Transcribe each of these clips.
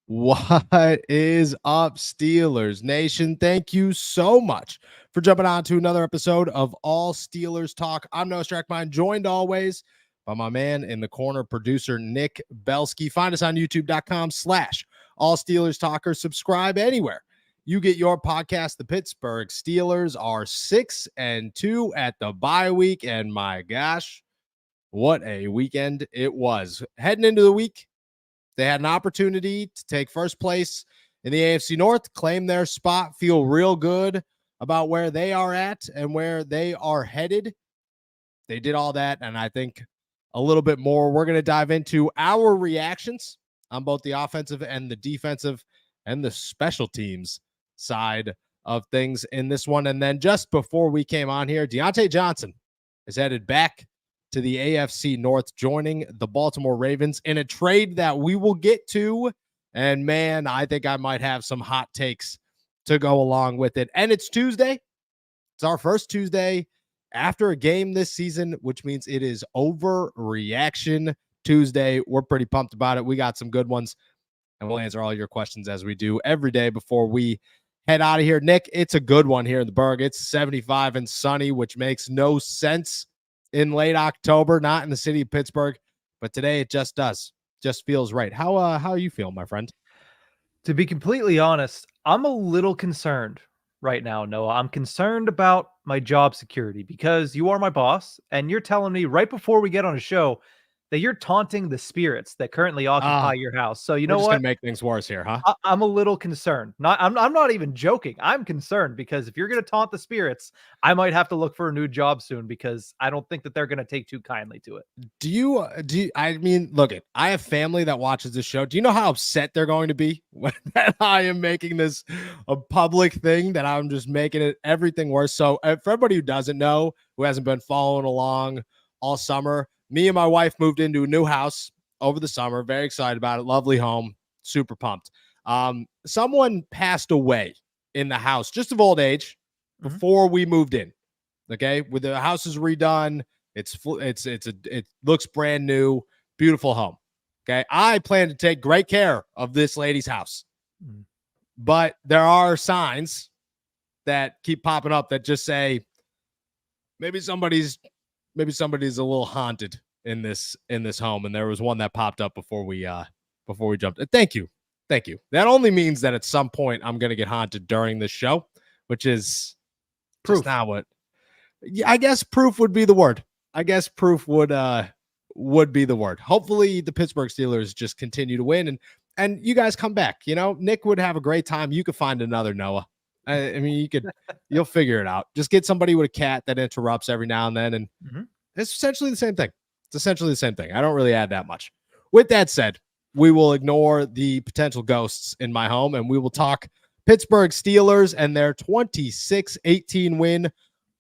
What is up, Steelers Nation? Thank you so much for jumping on to another episode of All Steelers Talk. I'm Noah Strackmine, joined always by my man in the corner, producer Nick Belsky. Find us on youtube.com/All Steelers Talker. Subscribe anywhere you get your podcast. The Pittsburgh Steelers are 6-2 at the bye week, and my gosh, what a weekend it was. Heading into the week, they had an opportunity to take first place in the AFC North, claim their spot, feel real good about where they are at and where they are headed. They did all that, and I think a little bit more. We're going to dive into our reactions on both the offensive and the defensive and the special teams side of things in this one. And then just before we came on here, Deontay Johnson is headed back to the AFC North, joining the Baltimore Ravens in a trade that we will get to. And man, I think I might have some hot takes to go along with it. And it's Tuesday. It's our first Tuesday after a game this season, which means it is Overreaction Tuesday. We're pretty pumped about it. We got some good ones, and we'll answer all your questions as we do every day before we head out of here. Nick, it's a good one here in the Berg. It's 75 and sunny, which makes no sense in late October, not in the city of Pittsburgh, but today it just does. Just feels right. How are you feeling, my friend? To be completely honest, I'm a little concerned right now, Noah. I'm concerned about my job security because you are my boss, and you're telling me right before we get on a show that you're taunting the spirits that currently occupy your house. So you We're know just what? gonna make things worse here, huh? I'm a little concerned. I'm not even joking. I'm concerned because if you're going to taunt the spirits, I might have to look for a new job soon because I don't think that they're going to take too kindly to it. Do you, I mean, look it, I have family that watches this show. Do you know how upset they're going to be when I am making this a public thing, that I'm just making it everything worse? So for everybody who doesn't know, who hasn't been following along all summer, me and my wife moved into a new house over the summer. Very excited about it. Lovely home. Super pumped. Someone passed away in the house, just of old age, before we moved in. Okay, with the house is redone, it looks brand new, beautiful home. Okay, I plan to take great care of this lady's house, but there are signs that keep popping up that just say maybe somebody's a little haunted in this home, and there was one that popped up before we jumped. Thank you. That only means that at some point I'm going to get haunted during this show, which is proof. Just not what. Yeah, I guess proof would be the word. Would be the word. Hopefully the Pittsburgh Steelers just continue to win and you guys come back. You know, Nick would have a great time. You could find another Noah. I mean, you'll figure it out. Just get somebody with a cat that interrupts every now and then, and it's essentially the same thing. I don't really add that much. With that said, we will ignore the potential ghosts in my home, and we will talk Pittsburgh Steelers and their 26-18 win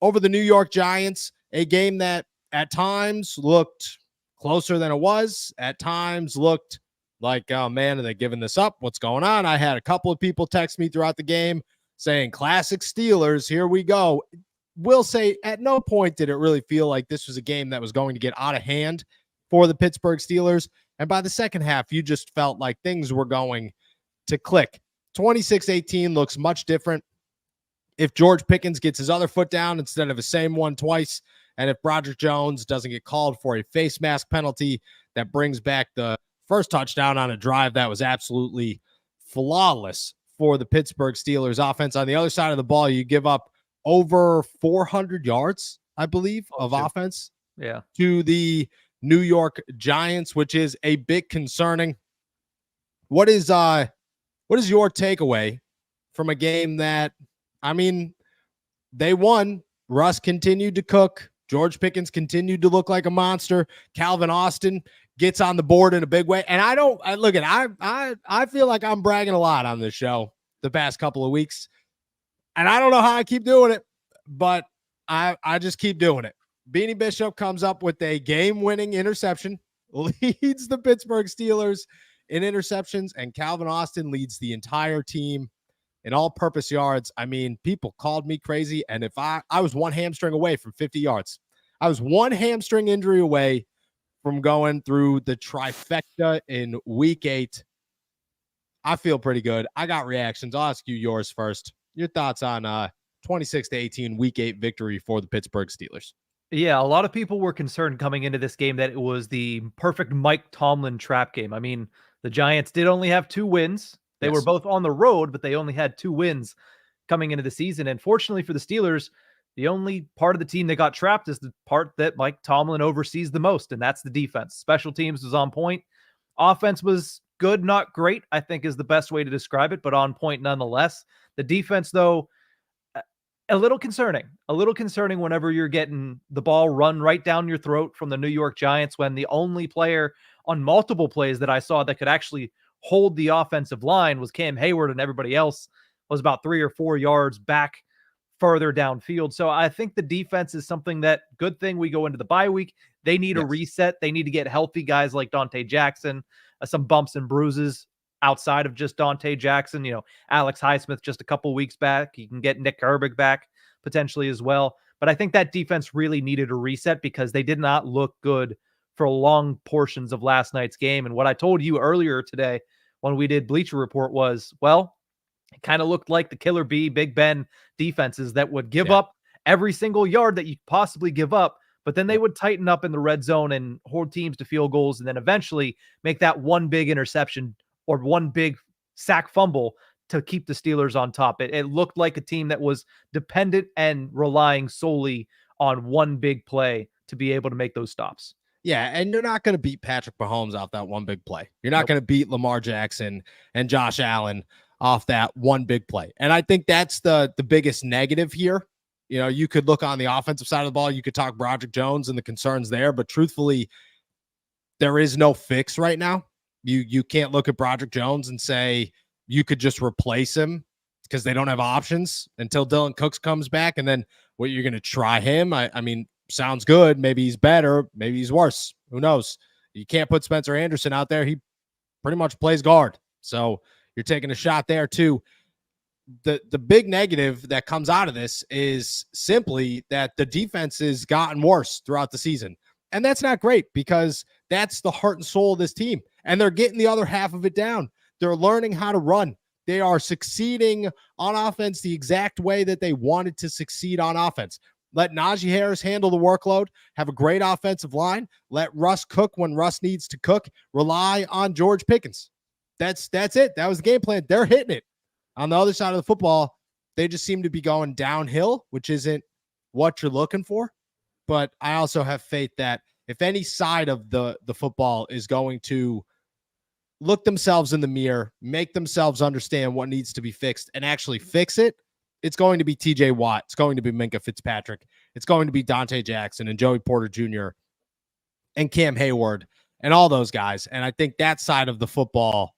over the New York Giants, a game that at times looked closer than it was, at times looked like, oh man, are they giving this up? What's going on? I had a couple of people text me throughout the game saying, classic Steelers, here we go. Will say at no point did it really feel like this was a game that was going to get out of hand for the Pittsburgh Steelers. And by the second half, you just felt like things were going to click. 26-18 looks much different if George Pickens gets his other foot down instead of the same one twice, and if Broderick Jones doesn't get called for a face mask penalty that brings back the first touchdown on a drive that was absolutely flawless for the Pittsburgh Steelers offense. On the other side of the ball, you give up over 400 yards, I believe, of offense to the New York Giants, which is a bit concerning. What is your takeaway from a game that, I mean, they won. Russ continued to cook. George Pickens continued to look like a monster. Calvin Austin gets on the board in a big way. And I feel like I'm bragging a lot on this show the past couple of weeks. And I don't know how I keep doing it, but I just keep doing it. Beanie Bishop comes up with a game-winning interception, leads the Pittsburgh Steelers in interceptions, and Calvin Austin leads the entire team in all-purpose yards. I mean, people called me crazy, and if I was one hamstring away from 50 yards. I was one hamstring injury away from going through the trifecta in Week 8. I feel pretty good. I got reactions. I'll ask you yours first. Your thoughts on 26-18 Week 8 victory for the Pittsburgh Steelers. Yeah, a lot of people were concerned coming into this game that it was the perfect Mike Tomlin trap game. I mean, the Giants did only have 2 wins. They were Yes. both on the road, but they only had 2 wins coming into the season. And fortunately for the Steelers, the only part of the team that got trapped is the part that Mike Tomlin oversees the most, and that's the defense. Special teams was on point. Offense was good, not great, I think is the best way to describe it, but on point nonetheless. The defense, though, a little concerning whenever you're getting the ball run right down your throat from the New York Giants, when the only player on multiple plays that I saw that could actually hold the offensive line was Cam Hayward, and everybody else was about 3 or 4 yards back further downfield. So I think the defense is something that, good thing we go into the bye week. They need a reset. They need to get healthy guys like Deontay Jackson, some bumps and bruises outside of just Deontay Jackson. You know, Alex Highsmith just a couple weeks back. You can get Nick Herbig back potentially as well. But I think that defense really needed a reset because they did not look good for long portions of last night's game. And what I told you earlier today when we did Bleacher Report was, well, it kind of looked like the Killer B, Big Ben defenses that would give up every single yard that you possibly give up, but then they would tighten up in the red zone and hold teams to field goals, and then eventually make that one big interception or one big sack fumble to keep the Steelers on top. It looked like a team that was dependent and relying solely on one big play to be able to make those stops. Yeah, and you're not going to beat Patrick Mahomes off that one big play. You're not going to beat Lamar Jackson and Josh Allen off that one big play. And I think that's the biggest negative here. You know, you could look on the offensive side of the ball. You could talk Broderick Jones and the concerns there, but truthfully, there is no fix right now. You can't look at Broderick Jones and say you could just replace him because they don't have options until Dylan Cooks comes back. And then what, you're going to try him? I mean, sounds good. Maybe he's better. Maybe he's worse. Who knows? You can't put Spencer Anderson out there. He pretty much plays guard. So you're taking a shot there too. The big negative that comes out of this is simply that the defense has gotten worse throughout the season. And that's not great because that's the heart and soul of this team. And they're getting the other half of it down. They're learning how to run. They are succeeding on offense the exact way that they wanted to succeed on offense. Let Najee Harris handle the workload, have a great offensive line, let Russ cook when Russ needs to cook, rely on George Pickens. That's it. That was the game plan. They're hitting it. On the other side of the football, they just seem to be going downhill, which isn't what you're looking for. But I also have faith that if any side of the football is going to look themselves in the mirror, make themselves understand what needs to be fixed, and actually fix it, it's going to be TJ Watt. It's going to be Minkah Fitzpatrick. It's going to be Deontay Jackson and Joey Porter Jr. and Cam Hayward and all those guys. And I think that side of the football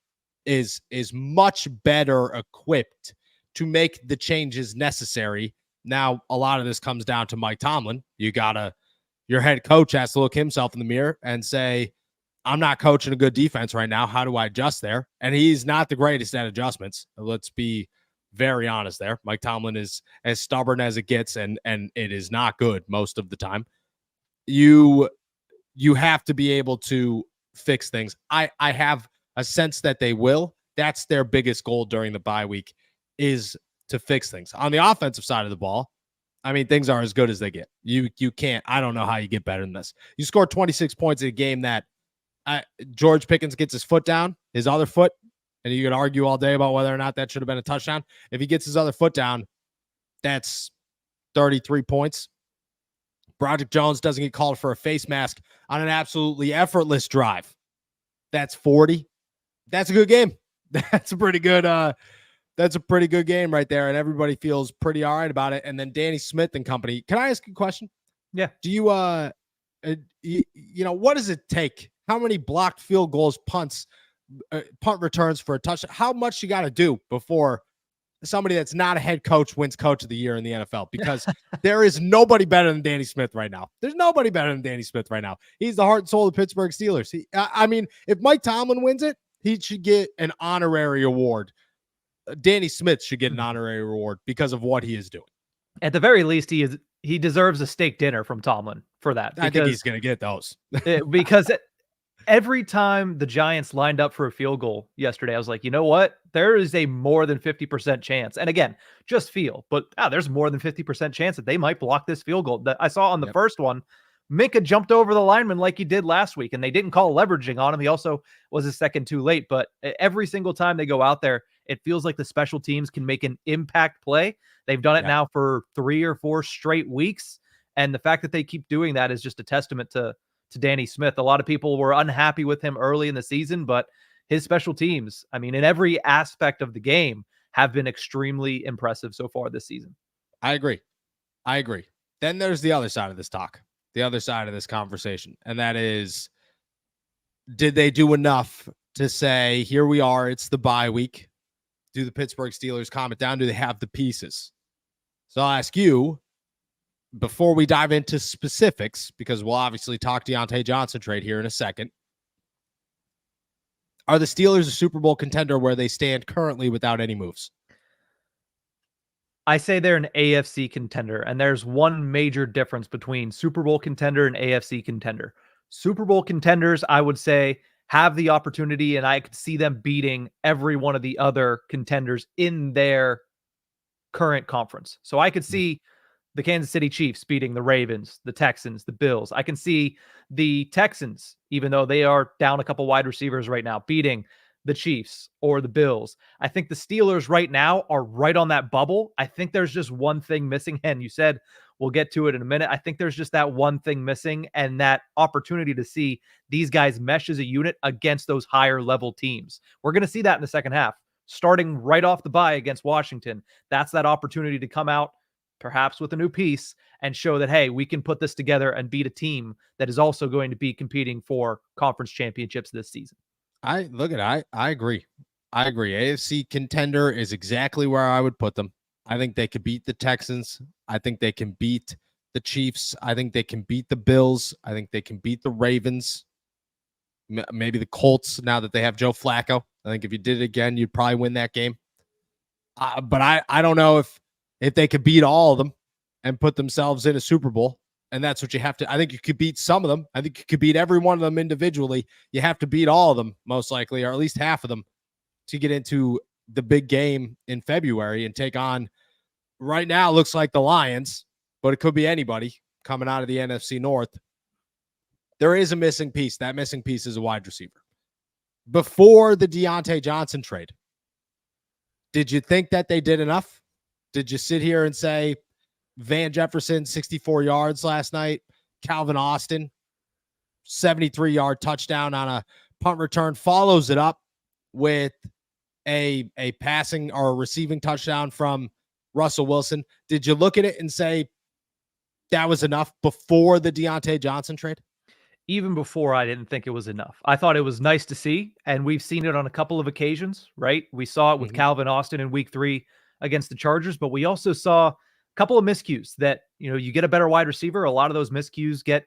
is much better equipped to make the changes necessary. Now, a lot of this comes down to Mike Tomlin. Your head coach has to look himself in the mirror and say, I'm not coaching a good defense right now. How do I adjust there? And he's not the greatest at adjustments. Let's be very honest there. Mike Tomlin is as stubborn as it gets, and it is not good most of the time. You have to be able to fix things. I have a sense that they will. That's their biggest goal during the bye week, is to fix things. On the offensive side of the ball, I mean, things are as good as they get. You can't, I don't know how you get better than this. You scored 26 points in a game that George Pickens gets his foot down, his other foot, and you could argue all day about whether or not that should have been a touchdown. If he gets his other foot down, that's 33 points. Broderick Jones doesn't get called for a face mask on an absolutely effortless drive. That's 40. That's a good game. That's a pretty good game right there. And everybody feels pretty all right about it. And then Danny Smith and company. Can I ask you a question? Yeah. Do you, what does it take? How many blocked field goals, punts, punt returns for a touchdown? How much you got to do before somebody that's not a head coach wins coach of the year in the NFL? Because there is nobody better than Danny Smith right now. There's nobody better than Danny Smith right now. He's the heart and soul of the Pittsburgh Steelers. I mean, if Mike Tomlin wins it, he should get an honorary award. Danny Smith should get an honorary award because of what he is doing. At the very least, he deserves a steak dinner from Tomlin for that. I think he's going to get those. Because Every time the Giants lined up for a field goal yesterday, I was like, you know what? There is a more than 50% chance. And again, just feel, but there's more than 50% chance that they might block this field goal. That I saw on the first one, Minka jumped over the lineman like he did last week, and they didn't call leveraging on him. He also was a second too late. But every single time they go out there, it feels like the special teams can make an impact play. They've done it now for 3 or 4 straight weeks. And the fact that they keep doing that is just a testament to Danny Smith. A lot of people were unhappy with him early in the season, but his special teams, I mean, in every aspect of the game, have been extremely impressive so far this season. I agree. Then there's the other side of this talk, the other side of this conversation, and that is, did they do enough to say, here we are, it's the bye week? Do the Pittsburgh Steelers calm it down? Do they have the pieces? So I'll ask you, before we dive into specifics, because we'll obviously talk Deontay Johnson trade here in a second, are the Steelers a Super Bowl contender where they stand currently without any moves? I say they're an AFC contender, and there's one major difference between Super Bowl contender and AFC contender. Super Bowl contenders, I would say, have the opportunity, and I could see them beating every one of the other contenders in their current conference. So I could see the Kansas City Chiefs beating the Ravens, the Texans, the Bills. I can see the Texans, even though they are down a couple wide receivers right now, beating the Chiefs or the Bills. I think the Steelers right now are right on that bubble. I think there's just one thing missing. And you said we'll get to it in a minute. I think there's just that one thing missing, and that opportunity to see these guys mesh as a unit against those higher level teams. We're going to see that in the second half, starting right off the bye against Washington. That's that opportunity to come out perhaps with a new piece and show that, hey, we can put this together and beat a team that is also going to be competing for conference championships this season. I agree. AFC contender is exactly where I would put them. I think they could beat the Texans. I think they can beat the Chiefs. I think they can beat the Bills. I think they can beat the Ravens. Maybe the Colts, now that they have Joe Flacco. I think if you did it again, you'd probably win that game. But I don't know if they could beat all of them and put themselves in a Super Bowl. And that's what you have to. I think you could beat some of them. I think you could beat every one of them individually. You have to beat all of them, most likely, or at least half of them, to get into the big game in February and take on, right now, looks like the Lions, but it could be anybody coming out of the NFC North. There is a missing piece. That missing piece is a wide receiver. Before the Deontay Johnson trade, did you think that they did enough? Did you sit here and say, Van Jefferson, 64 yards last night, Calvin Austin, 73-yard touchdown on a punt return, follows it up with a passing or a receiving touchdown from Russell Wilson? Did you look at it and say that was enough before the Deontay Johnson trade? Even before, I didn't think it was enough. I thought it was nice to see, and we've seen it on a couple of occasions, right? We saw it with Calvin Austin in week 3 against the Chargers, but we also saw a couple of miscues that, you get a better wide receiver. A lot of those miscues get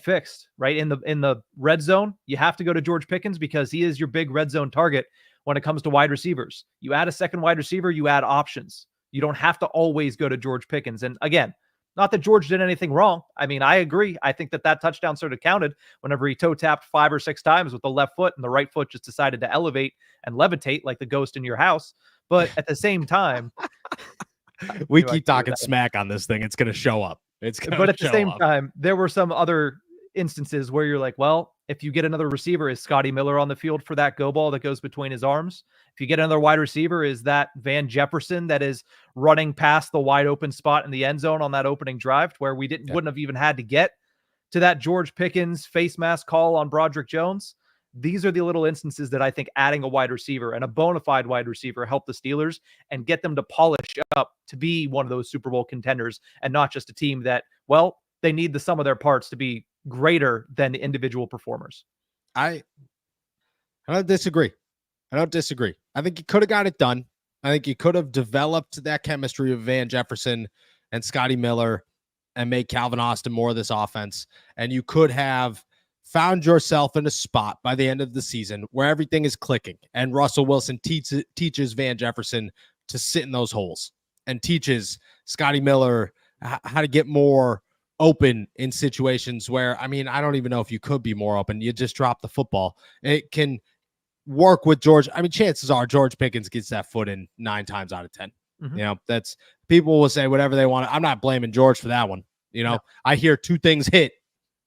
fixed, right? In the red zone, you have to go to George Pickens because he is your big red zone target when it comes to wide receivers. You add a second wide receiver, you add options. You don't have to always go to George Pickens. And again, not that George did anything wrong. I mean, I agree. I think that touchdown sort of counted whenever he toe tapped 5 or 6 times with the left foot, and the right foot just decided to elevate and levitate like the ghost in your house. But at the same time, we keep talking smack on this thing. It's going to show up. But at the same time, there were some other instances where you're like, well, if you get another receiver, is Scotty Miller on the field for that go ball that goes between his arms? If you get another wide receiver, is that Van Jefferson that is running past the wide open spot in the end zone on that opening drive where we wouldn't have even had to get to that George Pickens face mask call on Broderick Jones? These are the little instances that I think adding a wide receiver and a bona fide wide receiver help the Steelers and get them to polish up to be one of those Super Bowl contenders, and not just a team that, well, they need the sum of their parts to be greater than the individual performers. I don't disagree. I think you could have got it done. I think you could have developed that chemistry of Van Jefferson and Scotty Miller and made Calvin Austin more of this offense. And you could have found yourself in a spot by the end of the season where everything is clicking and Russell Wilson teaches Van Jefferson to sit in those holes and teaches Scotty Miller how to get more open in situations where, I mean, I don't even know if you could be more open. You just drop the football. It can work with George. I mean, chances are George Pickens gets that foot in 9 times out of 10. Mhm. You know, that's people will say whatever they want. I'm not blaming George for that one. You know, No. I hear 2 things hit.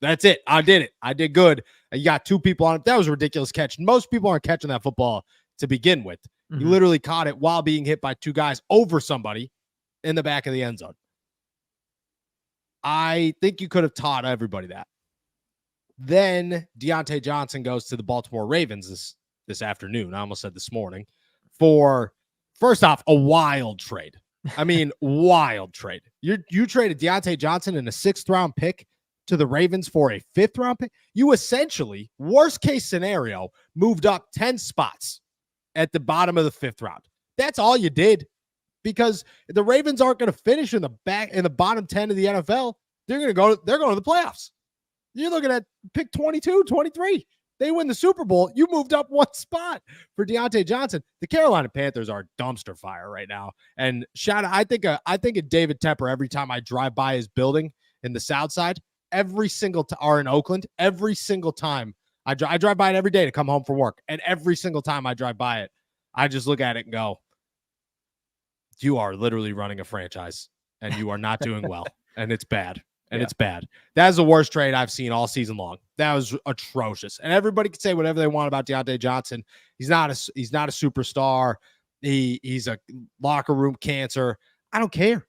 That's it. I did it. I did good. You got 2 people on it. That was a ridiculous catch. Most people aren't catching that football to begin with. Mhm. You literally caught it while being hit by 2 guys over somebody in the back of the end zone. I think you could have taught everybody that. Then Deontay Johnson goes to the Baltimore Ravens this afternoon. I almost said this morning for, first off, a wild trade. I mean, wild trade. You traded Deontay Johnson in a 6th round pick to the Ravens for a 5th round pick. You essentially, worst case scenario, moved up 10 spots at the bottom of the 5th round. That's all you did, because the Ravens aren't going to finish in the bottom 10 of the NFL. They're going to the playoffs. You're looking at pick 22, 23. They win the Super Bowl. You moved up 1 spot for Deontay Johnson. The Carolina Panthers are dumpster fire right now. And I think of David Tepper every time I drive by his building in the South Side. Every single time, or in Oakland, every single time I drive by it every day to come home from work. And every single time I drive by it, I just look at it and go, you are literally running a franchise and you are not doing well. And it's bad. And it's bad. That is the worst trade I've seen all season long. That was atrocious. And everybody can say whatever they want about Deontay Johnson. He's not a superstar. He's a locker room cancer. I don't care.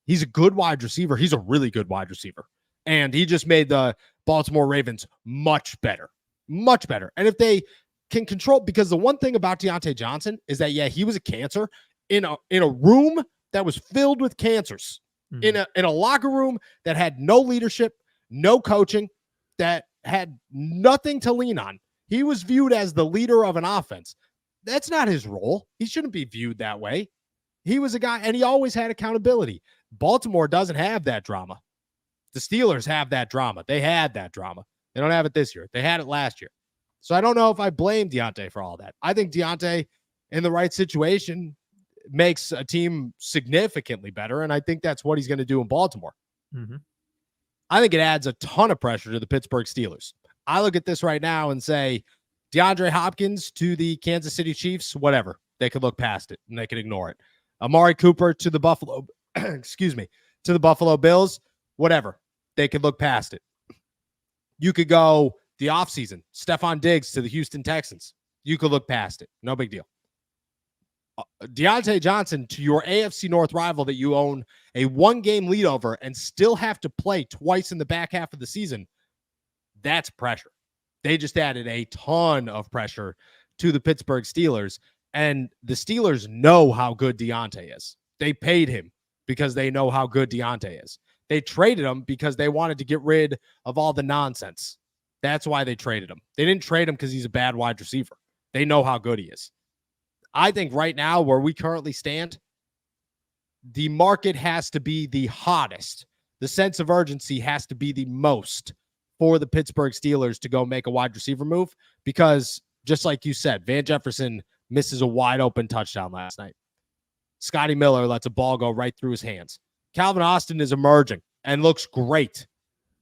He's a good wide receiver. He's a really good wide receiver. And he just made the Baltimore Ravens much better. Much better. And if they can control, because the one thing about Deontay Johnson is that, yeah, he was a cancer in a room that was filled with cancers. In a locker room that had no leadership, no coaching, that had nothing to lean on. He was viewed as the leader of an offense. That's not his role. He shouldn't be viewed that way. He was a guy, and he always had accountability. Baltimore doesn't have that drama. The Steelers have that drama. They had that drama. They don't have it this year. They had it last year. So I don't know if I blame Deontay for all that. I think Deontay, in the right situation, makes a team significantly better, and I think that's what he's going to do in Baltimore. I think it adds a ton of pressure to the Pittsburgh Steelers. I look at this right now and say, DeAndre Hopkins to the Kansas City Chiefs, whatever. They could look past it, and they could ignore it. Amari Cooper to the Buffalo, to the Buffalo Bills, whatever. They could look past it. You could go the offseason, Stephon Diggs to the Houston Texans. You could look past it. No big deal. Deontay Johnson to your AFC North rival that you own a 1-game lead over and still have to play twice in the back half of the season, that's pressure. They just added a ton of pressure to the Pittsburgh Steelers, and the Steelers know how good Deontay is. They paid him because they know how good Deontay is. They traded him because they wanted to get rid of all the nonsense. That's why they traded him. They didn't trade him because he's a bad wide receiver. They know how good he is. I think right now, where we currently stand, the market has to be the hottest. The sense of urgency has to be the most for the Pittsburgh Steelers to go make a wide receiver move, because just like you said, Van Jefferson misses a wide open touchdown last night. Scotty Miller lets a ball go right through his hands. Calvin Austin is emerging and looks great,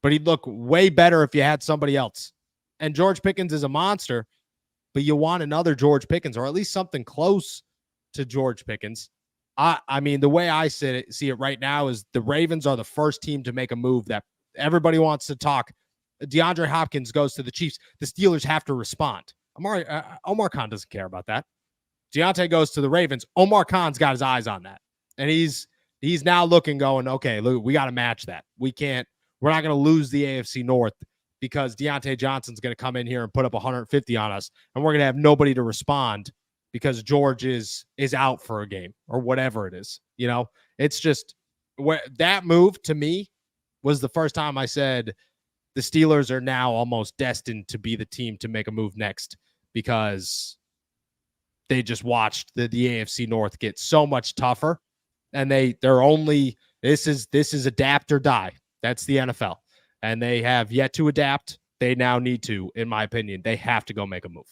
but he'd look way better if you had somebody else. And George Pickens is a monster, but you want another George Pickens, or at least something close to George Pickens. I mean, the way I see it right now is the Ravens are the first team to make a move that everybody wants to talk. DeAndre Hopkins goes to the Chiefs. The Steelers have to respond. Omar Khan doesn't care about that. Deontay goes to the Ravens. Omar Khan's got his eyes on that. And he's now looking, going, okay, look, we got to match that. We're not going to lose the AFC North because Deontay Johnson's going to come in here and put up 150 on us, and we're going to have nobody to respond because George is out for a game or whatever it is. You know, it's just where that move to me was the first time I said the Steelers are now almost destined to be the team to make a move next, because they just watched the AFC North get so much tougher, and they're only, this is adapt or die. That's the NFL. And they have yet to adapt. They now need to, in my opinion, they have to go make a move.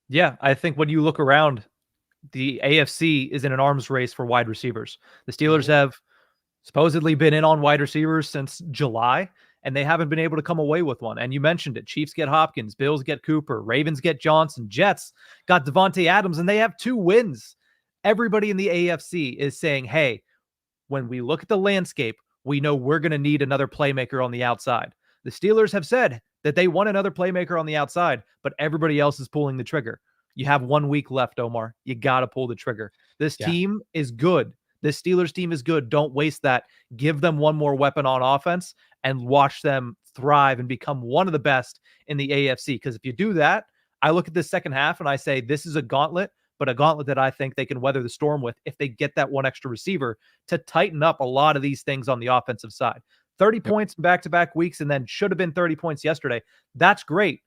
Yeah, I think when you look around, the AFC is in an arms race for wide receivers. The Steelers have supposedly been in on wide receivers since July, and they haven't been able to come away with one. And you mentioned it. Chiefs get Hopkins, Bills get Cooper, Ravens get Johnson, Jets got Devontae Adams, and they have 2 wins. Everybody in the AFC is saying, hey, when we look at the landscape, we know we're going to need another playmaker on the outside. The Steelers have said that they want another playmaker on the outside, but everybody else is pulling the trigger. You have 1 week left, Omar. You got to pull the trigger. This team is good. This Steelers team is good. Don't waste that. Give them one more weapon on offense and watch them thrive and become one of the best in the AFC. Because if you do that, I look at this second half and I say, this is a gauntlet, but a gauntlet that I think they can weather the storm with if they get that one extra receiver to tighten up a lot of these things on the offensive side. 30 points in back-to-back weeks and then should have been 30 points yesterday. That's great.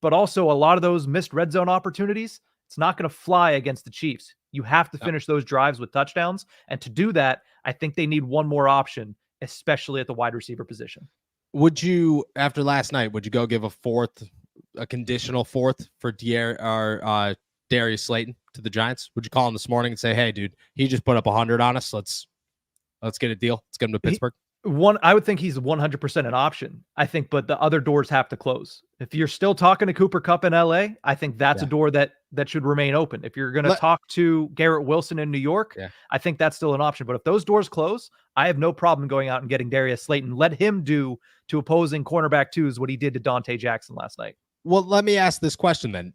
But also a lot of those missed red zone opportunities, it's not going to fly against the Chiefs. You have to finish those drives with touchdowns. And to do that, I think they need one more option, especially at the wide receiver position. Would you, after last night, would you go give a conditional fourth for Darius Slayton to the Giants? Would you call him this morning and say, hey, dude, he just put up 100 on us. Let's get a deal. Let's get him to Pittsburgh. I would think he's 100% an option. I think, but the other doors have to close. If you're still talking to Cooper Kupp in LA, I think that's a door that should remain open. If you're going to talk to Garrett Wilson in New York, I think that's still an option. But if those doors close, I have no problem going out and getting Darius Slayton. Let him do to opposing cornerback twos what he did to Deontay Jackson last night. Well, let me ask this question then.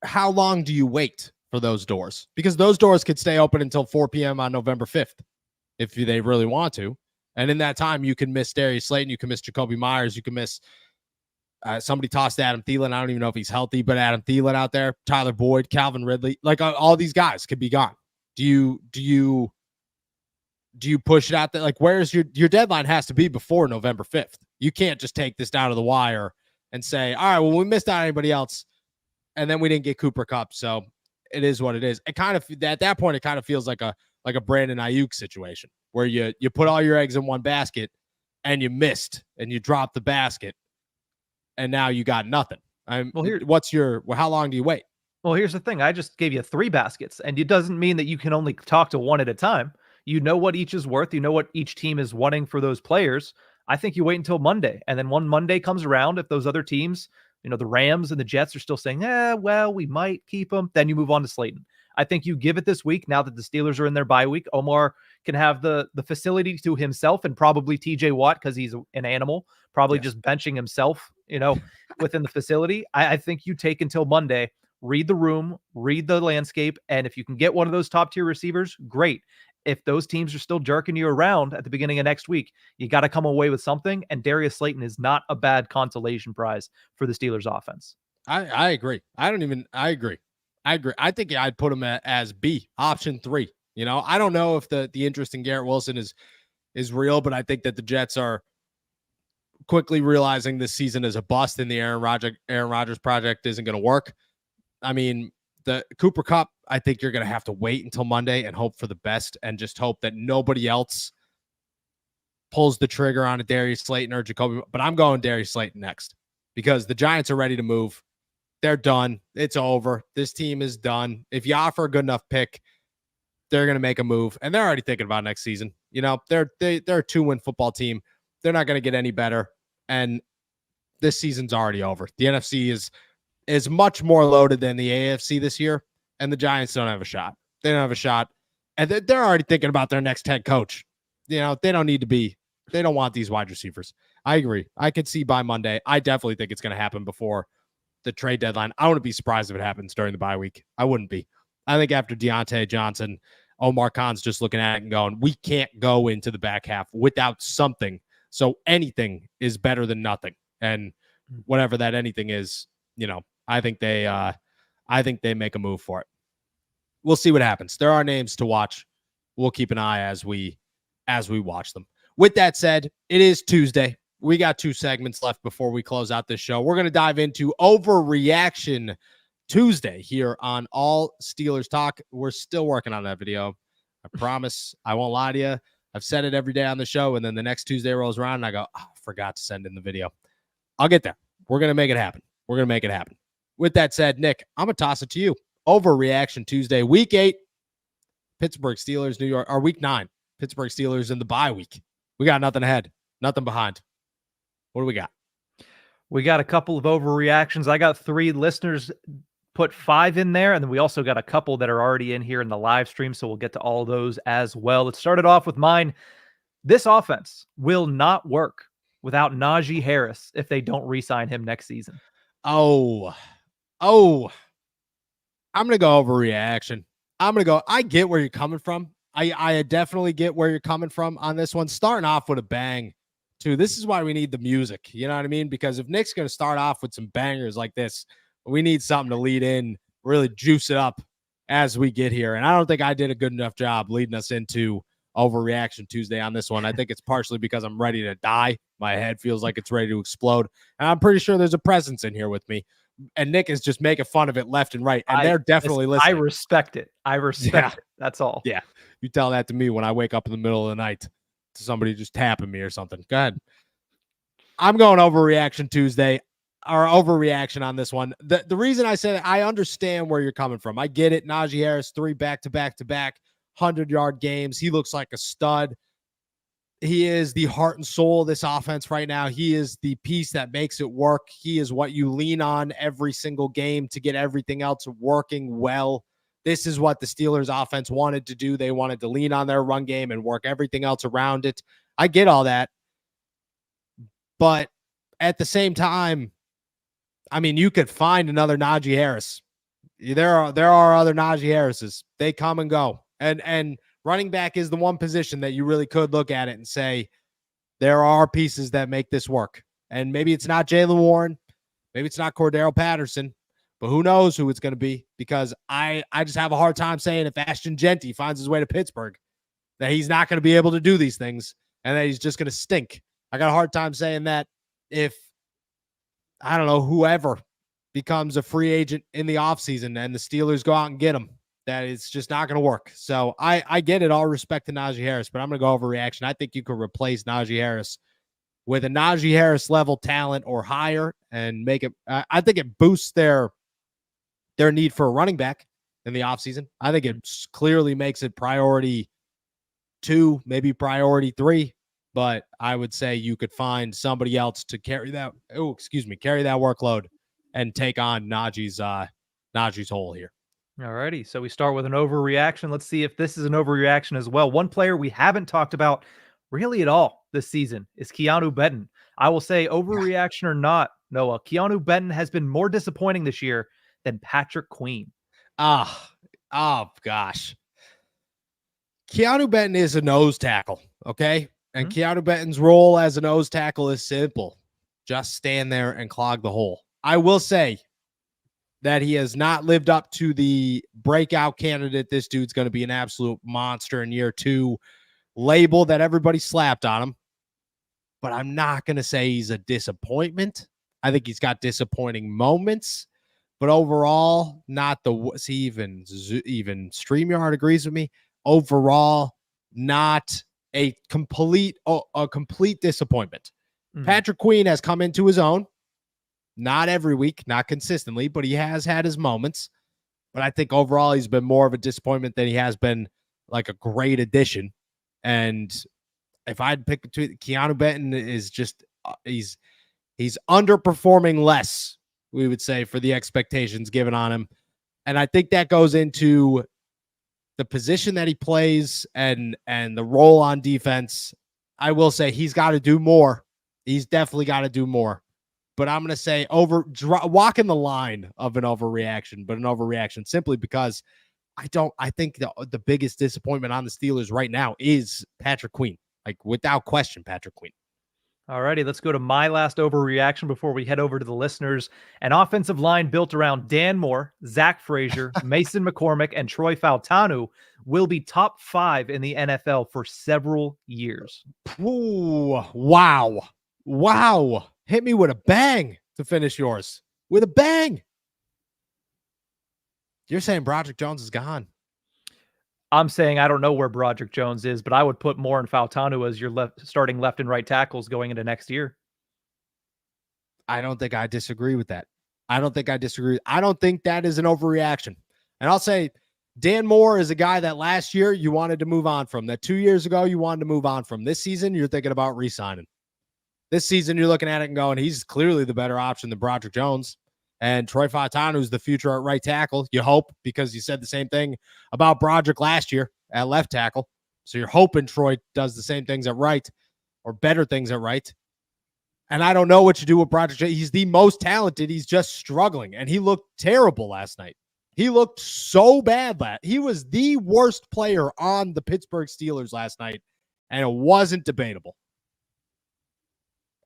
How long do you wait for those doors? Because those doors could stay open until 4 p.m. on November 5th if they really want to. And in that time, you can miss Darius Slayton. You can miss Jacoby Myers. You can miss somebody tossed Adam Thielen. I don't even know if he's healthy, but Adam Thielen out there, Tyler Boyd, Calvin Ridley, like all these guys could be gone. Do you push it out there? Like, where's your deadline has to be before November 5th. You can't just take this down to the wire and say, all right, well, we missed out anybody else. And then we didn't get Cooper Kupp. So it is what it is. It kind of, at that point, it kind of feels like a Brandon Ayuk situation where you put all your eggs in one basket and you missed and you dropped the basket and now you got nothing. How long do you wait? Well, here's the thing. I just gave you 3 baskets, and it doesn't mean that you can only talk to one at a time. You know what each is worth. You know what each team is wanting for those players. I think you wait until Monday. And then when Monday comes around, if those other teams, the Rams and the Jets are still saying, well, we might keep them, then you move on to Slayton. I think you give it this week now that the Steelers are in their bye week. Omar can have the facility to himself and probably TJ Watt because he's an animal, probably just benching himself, within the facility. I think you take until Monday, read the room, read the landscape. And if you can get one of those top tier receivers, great. If those teams are still jerking you around at the beginning of next week, you got to come away with something. And Darius Slayton is not a bad consolation prize for the Steelers offense. I agree. I agree. I think I'd put him as B, option 3. I don't know if the interest in Garrett Wilson is real, but I think that the Jets are quickly realizing this season is a bust and the Aaron Rodgers project isn't going to work. I mean, the Cooper Kupp, I think you're going to have to wait until Monday and hope for the best and just hope that nobody else pulls the trigger on a Darius Slayton or Jacoby. But I'm going Darius Slayton next because the Giants are ready to move. They're done. It's over. This team is done. If you offer a good enough pick, they're going to make a move, and they're already thinking about next season. They're a 2-win football team. They're not going to get any better, and this season's already over. The NFC is much more loaded than the AFC this year, and the Giants don't have a shot. They don't have a shot, and they're already thinking about their next head coach. They don't need to be. They don't want these wide receivers. I agree. I could see by Monday. I definitely think it's going to happen before the trade deadline. I wouldn't be surprised if it happens during the bye week. I wouldn't be. I think after Deontay Johnson, Omar Khan's just looking at it and going, we can't go into the back half without something. So anything is better than nothing. And whatever that anything is, I think they make a move for it. We'll see what happens. There are names to watch. We'll keep an eye as we watch them. With that said, it is Tuesday. We got 2 segments left before we close out this show. We're going to dive into Overreaction Tuesday here on All Steelers Talk. We're still working on that video. I promise I won't lie to you. I've said it every day on the show, and then the next Tuesday rolls around, and I go, I forgot to send in the video. I'll get there. We're going to make it happen. With that said, Nick, I'm going to toss it to you. Overreaction Tuesday, Week 8, Pittsburgh Steelers, New York, or Week 9, Pittsburgh Steelers in the bye week. We got nothing ahead, nothing behind. What do we got? We got a couple of overreactions. I got 3 listeners put 5 in there, and then we also got a couple that are already in here in the live stream, so we'll get to all those as well. Let's start it off with mine. This offense will not work without Najee Harris if they don't re-sign him next season. Oh, I'm going to go overreaction. I get where you're coming from. I definitely get where you're coming from on this one. Starting off with a bang, too. This is why we need the music. You know what I mean? Because if Nick's going to start off with some bangers like this, we need something to lead in, really juice it up as we get here. And I don't think I did a good enough job leading us into Overreaction Tuesday on this one. I think it's partially because I'm ready to die. My head feels like it's ready to explode. And I'm pretty sure there's a presence in here with me. And Nick is just making fun of it left and right. And they're definitely listening. I respect it. It. That's all. Yeah. You tell that to me when I wake up in the middle of the night to somebody just tapping me or something. Go ahead. I'm going Overreaction Tuesday, or overreaction on this one. The reason I say that, I understand where you're coming from. I get it. Najee Harris, 3 back-to-back 100-yard games. He looks like a stud. He is the heart and soul of this offense right now. He is the piece that makes it work. He is what you lean on every single game to get everything else working well. This is what the Steelers offense wanted to do. They wanted to lean on their run game and work everything else around it. I get all that. But at the same time, I mean, you could find another Najee Harris. There are other Najee Harrises. They come and go. And running back is the one position that you really could look at it and say, there are pieces that make this work. And maybe it's not Jaylen Warren. Maybe it's not Cordero Patterson. But who knows who it's going to be, because I just have a hard time saying if Ashton Genty finds his way to Pittsburgh that he's not going to be able to do these things and that he's just going to stink. I got a hard time saying that if, I don't know, whoever becomes a free agent in the offseason and the Steelers go out and get him, that it's just not going to work. So I get it, all respect to Najee Harris, but I'm going to go overreaction. I think you could replace Najee Harris with a Najee Harris level talent or higher and make it, I think it boosts their need for a running back in the offseason. I think it clearly makes it priority 2, maybe priority 3. But I would say you could find somebody else to carry that workload and take on Najee's hole here. All righty. So we start with an overreaction. Let's see if this is an overreaction as well. One player we haven't talked about really at all this season is Keanu Benton. I will say, overreaction or not, Noah, Keanu Benton has been more disappointing this year than Patrick Queen. Oh gosh. Keanu Benton is a nose tackle, okay? And Keanu Benton's role as a nose tackle is simple. Just stand there and clog the hole. I will say that he has not lived up to the breakout candidate. This dude's going to be an absolute monster in year 2 label that everybody slapped on him. But I'm not going to say he's a disappointment. I think he's got disappointing moments. But overall, not the – see, even StreamYard agrees with me. Overall, not a complete disappointment. Patrick Queen has come into his own. Not every week, not consistently, but he has had his moments. But I think overall he's been more of a disappointment than he has been like a great addition. And if I'd pick between, Keanu Benton is just he's underperforming less, we would say, for the expectations given on him. And I think that goes into the position that he plays and the role on defense. I will say he's got to do more. He's definitely got to do more. But I'm going to say walking the line of an overreaction, but an overreaction simply because I think the biggest disappointment on the Steelers right now is Patrick Queen. Like, without question, Patrick Queen. All righty, let's go to my last overreaction before we head over to the listeners. An offensive line built around Dan Moore, Zach Frazier, Mason McCormick, and Troy Fautanu will be top 5 in the NFL for several years. Ooh, wow. Hit me with a bang to finish yours. With a bang. You're saying Broderick Jones is gone. I'm saying I don't know where Broderick Jones is, but I would put Moore and Fautanu as your starting left and right tackles going into next year. I don't think I disagree with that. I don't think that is an overreaction. And I'll say Dan Moore is a guy that last year you wanted to move on from, that 2 years ago you wanted to move on from. This season, you're thinking about re-signing. This season, you're looking at it and going, he's clearly the better option than Broderick Jones. And Troy Fautanu is the future at right tackle. You hope, because you said the same thing about Broderick last year at left tackle. So you're hoping Troy does the same things at right, or better things at right. And I don't know what you do with Broderick. He's the most talented. He's just struggling. And he looked terrible last night. He looked so bad. He was the worst player on the Pittsburgh Steelers last night, and it wasn't debatable.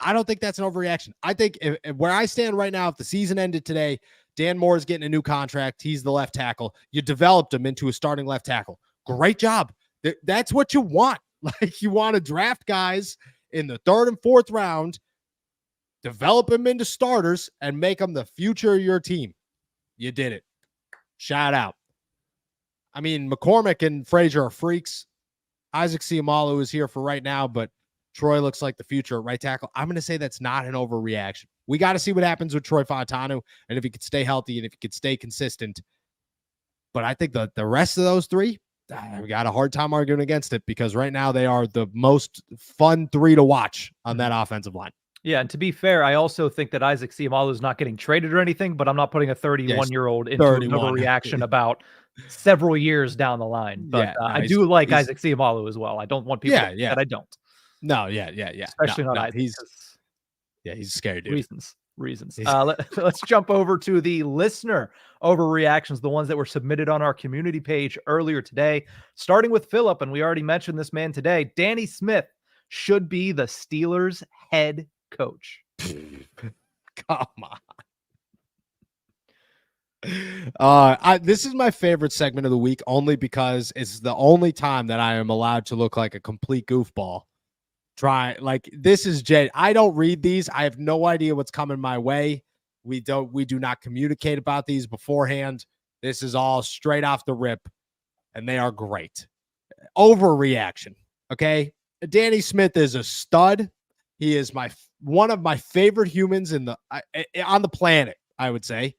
I don't think that's an overreaction. I think if where I stand right now, if the season ended today, Dan Moore is getting a new contract. He's the left tackle. You developed him into a starting left tackle. Great job. That's what you want. Like, you want to draft guys in the 3rd and 4th round, develop them into starters, and make them the future of your team. You did it. Shout out. I mean, McCormick and Frazier are freaks. Isaac Seumalo is here for right now, but Troy looks like the future at right tackle. I'm going to say that's not an overreaction. We got to see what happens with Troy Fautanu, and if he could stay healthy and if he could stay consistent. But I think the rest of those three, we got a hard time arguing against it, because right now they are the most fun 3 to watch on that offensive line. Yeah, and to be fair, I also think that Isaac Seumalo is not getting traded or anything, but I'm not putting a 31-year-old into an overreaction about several years down the line. But I do like Isaac Seumalo as well. I don't want people to think that I don't. No, yeah. Especially not Isaac. He's a scary dude. Reasons. Let's jump over to the listener overreactions, the ones that were submitted on our community page earlier today, starting with Philip. And we already mentioned this man today. Danny Smith should be the Steelers head coach. Come on. This is my favorite segment of the week, only because it's the only time that I am allowed to look like a complete goofball. This is Jay. I don't read these. I have no idea what's coming my way. We do not communicate about these beforehand. This is all straight off the rip, and they are great. Overreaction. Okay. Danny Smith is a stud. He is one of my favorite humans on the planet, I would say.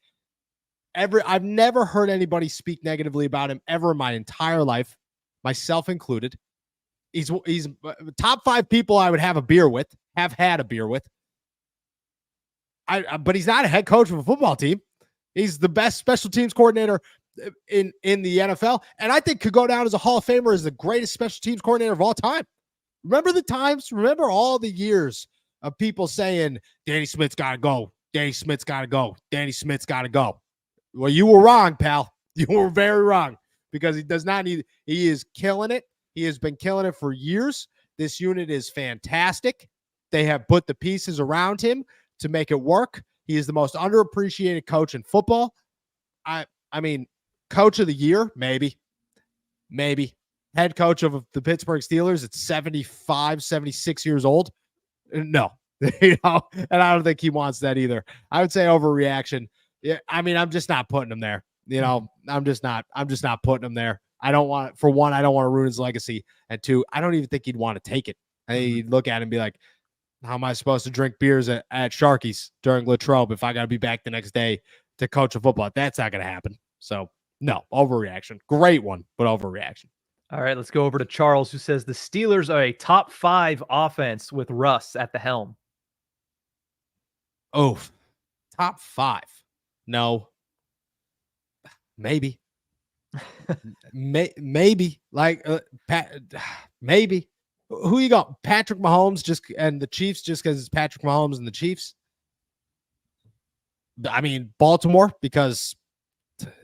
I've never heard anybody speak negatively about him ever in my entire life, myself included. He's top 5 people I would have had a beer with. But he's not a head coach of a football team. He's the best special teams coordinator in the NFL, and I think could go down as a Hall of Famer as the greatest special teams coordinator of all time. Remember all the years of people saying, Danny Smith's got to go. Danny Smith's got to go. Danny Smith's got to go. Well, you were wrong, pal. You were very wrong, because he does not need, he is killing it. He has been killing it for years. This unit is fantastic. They have put the pieces around him to make it work. He is the most underappreciated coach in football. I mean, coach of the year, maybe. Head coach of the Pittsburgh Steelers at 75, 76 years old. No, and I don't think he wants that either. I would say overreaction. Yeah, I mean, I'm just not putting him there. I'm just not putting him there. I don't want to ruin his legacy. And 2, I don't even think he'd want to take it. He'd look at it and be like, how am I supposed to drink beers at Sharky's during Latrobe if I got to be back the next day to coach a football? That's not going to happen. So, no, overreaction. Great one, but overreaction. All right, let's go over to Charles, who says the Steelers are a top 5 offense with Russ at the helm. Oh, top 5. No. Maybe. Maybe. Maybe. Who you got? Patrick Mahomes and the Chiefs just because it's Patrick Mahomes and the Chiefs? I mean, Baltimore, because,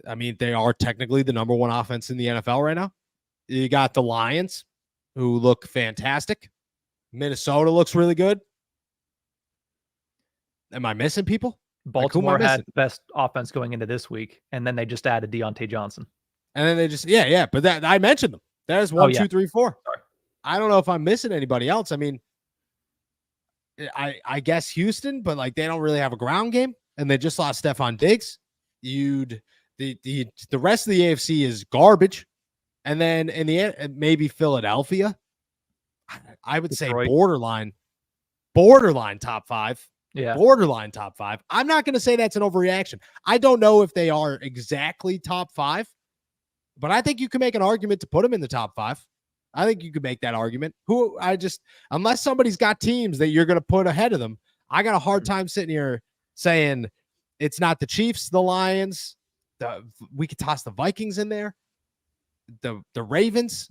they are technically the number 1 offense in the NFL right now. You got the Lions, who look fantastic. Minnesota looks really good. Am I missing people? Baltimore had the best offense going into this week, and then they just added Deontay Johnson. And then they just, but that I mentioned them. There's 1, 2, 3, 4. Sorry. I don't know if I'm missing anybody else. I mean, I guess Houston, but they don't really have a ground game, and they just lost Stephon Diggs. The rest of the AFC is garbage. And then in the end, maybe Philadelphia. I would say borderline top 5. Yeah. Borderline top 5. I'm not going to say that's an overreaction. I don't know if they are exactly top 5, But I think you can make an argument to put him in the top 5. I think you could make that argument. Unless somebody's got teams that you're going to put ahead of them, I got a hard time sitting here saying it's not the Chiefs, the Lions. We could toss the Vikings in there, the Ravens.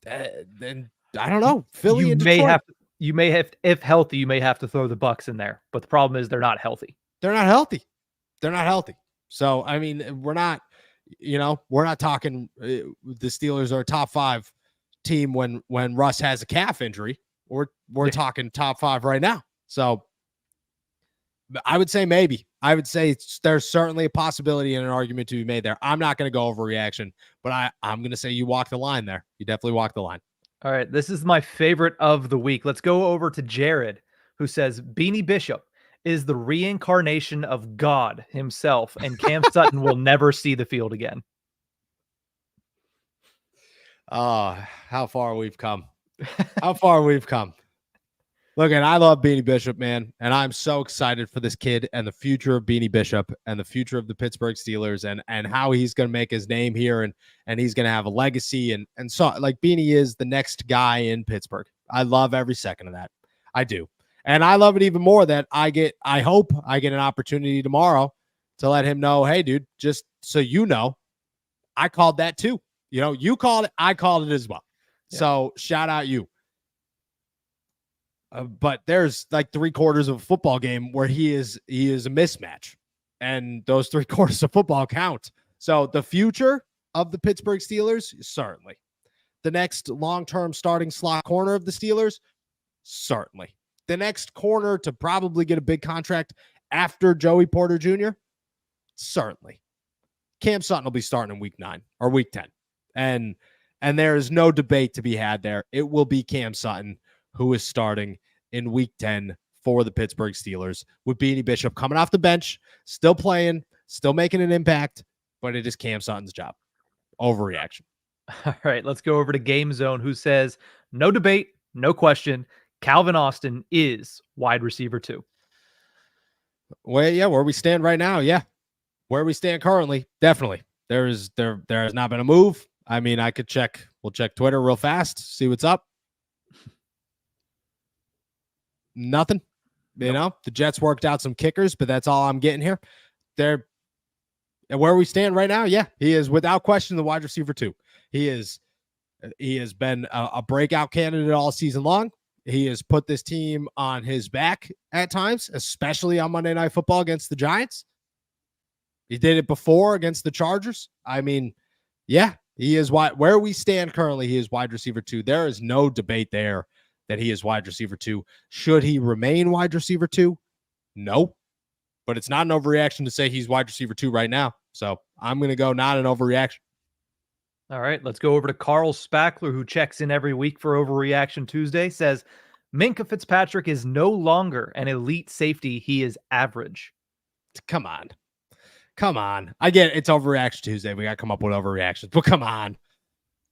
Then I don't know. Philly and Detroit. You may have, if healthy, you may have to throw the Bucks in there. But the problem is they're not healthy. They're not healthy. So, I mean, we're not talking the Steelers are a top 5 team when Russ has a calf injury. We're talking top 5 right now. So I would say maybe. I would say there's certainly a possibility and an argument to be made there. I'm not going to go overreaction, but I'm going to say you walk the line there. You definitely walk the line. All right. This is my favorite of the week. Let's go over to Jared, who says Beanie Bishop is the reincarnation of God himself, and Cam Sutton will never see the field again. Oh, how far we've come. How far we've come. Look, and I love Beanie Bishop, man, and I'm so excited for this kid and the future of Beanie Bishop and the future of the Pittsburgh Steelers and how he's going to make his name here and he's going to have a legacy and so like Beanie is the next guy in Pittsburgh. I love every second of that. I do. And I love it even more that I hope I get an opportunity tomorrow to let him know, hey, dude, just so you know, I called that too. You know, you called it, I called it as well. Yeah. So shout out you. But there's like 3/4 of a football game where he is a mismatch, and those 3/4 of football count. So the future of the Pittsburgh Steelers, certainly. The next long-term starting slot corner of the Steelers, certainly. The next corner to probably get a big contract after Joey Porter Jr., certainly. Cam Sutton will be starting in week 9 or week 10. And there is no debate to be had there. It will be Cam Sutton who is starting in week 10 for the Pittsburgh Steelers with Beanie Bishop coming off the bench, still playing, still making an impact, but it is Cam Sutton's job. Overreaction. All right, let's go over to Game Zone, who says, no debate, no question, Calvin Austin is wide receiver 2. Well, yeah, where we stand right now, yeah. Where we stand currently, definitely. There has not been a move. I mean, we'll check Twitter real fast, see what's up. Nothing. You know, the Jets worked out some kickers, but that's all I'm getting here. And where we stand right now, yeah, he is without question the wide receiver 2. He has been a breakout candidate all season long. He has put this team on his back at times, especially on Monday Night Football against the Giants. He did it before against the Chargers. I mean, yeah, he is where we stand currently. He is wide receiver 2. There is no debate there that he is wide receiver 2. Should he remain wide receiver 2? No, but it's not an overreaction to say he's wide receiver 2 right now. So I'm going to go not an overreaction. All right, let's go over to Carl Spackler, who checks in every week for Overreaction Tuesday, says Minkah Fitzpatrick is no longer an elite safety. He is average. Come on. I get it. It's Overreaction Tuesday. We got to come up with overreactions, but come on.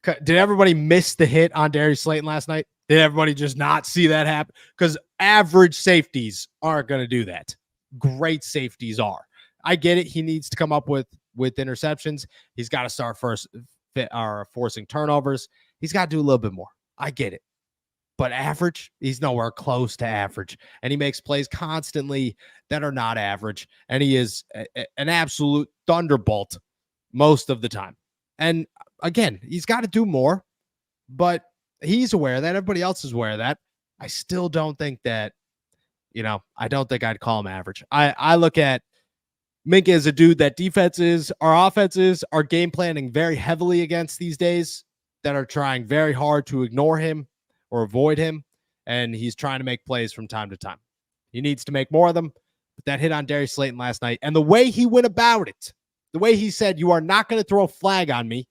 Did everybody miss the hit on Darius Slayton last night? Did everybody just not see that happen? Because average safeties aren't going to do that. Great safeties are. I get it. He needs to come up with interceptions. He's got to start forcing turnovers. He's got to do a little bit more. I get it. But average, he's nowhere close to average. And he makes plays constantly that are not average. And he is an absolute thunderbolt most of the time. And again, he's got to do more, but he's aware of that. Everybody else is aware of that. I still don't think that, I don't think I'd call him average. I look at Minkah as a dude that our offenses are game planning very heavily against these days, that are trying very hard to ignore him or avoid him. And he's trying to make plays from time to time. He needs to make more of them. But that hit on Darius Slayton last night and the way he went about it, the way he said, you are not going to throw a flag on me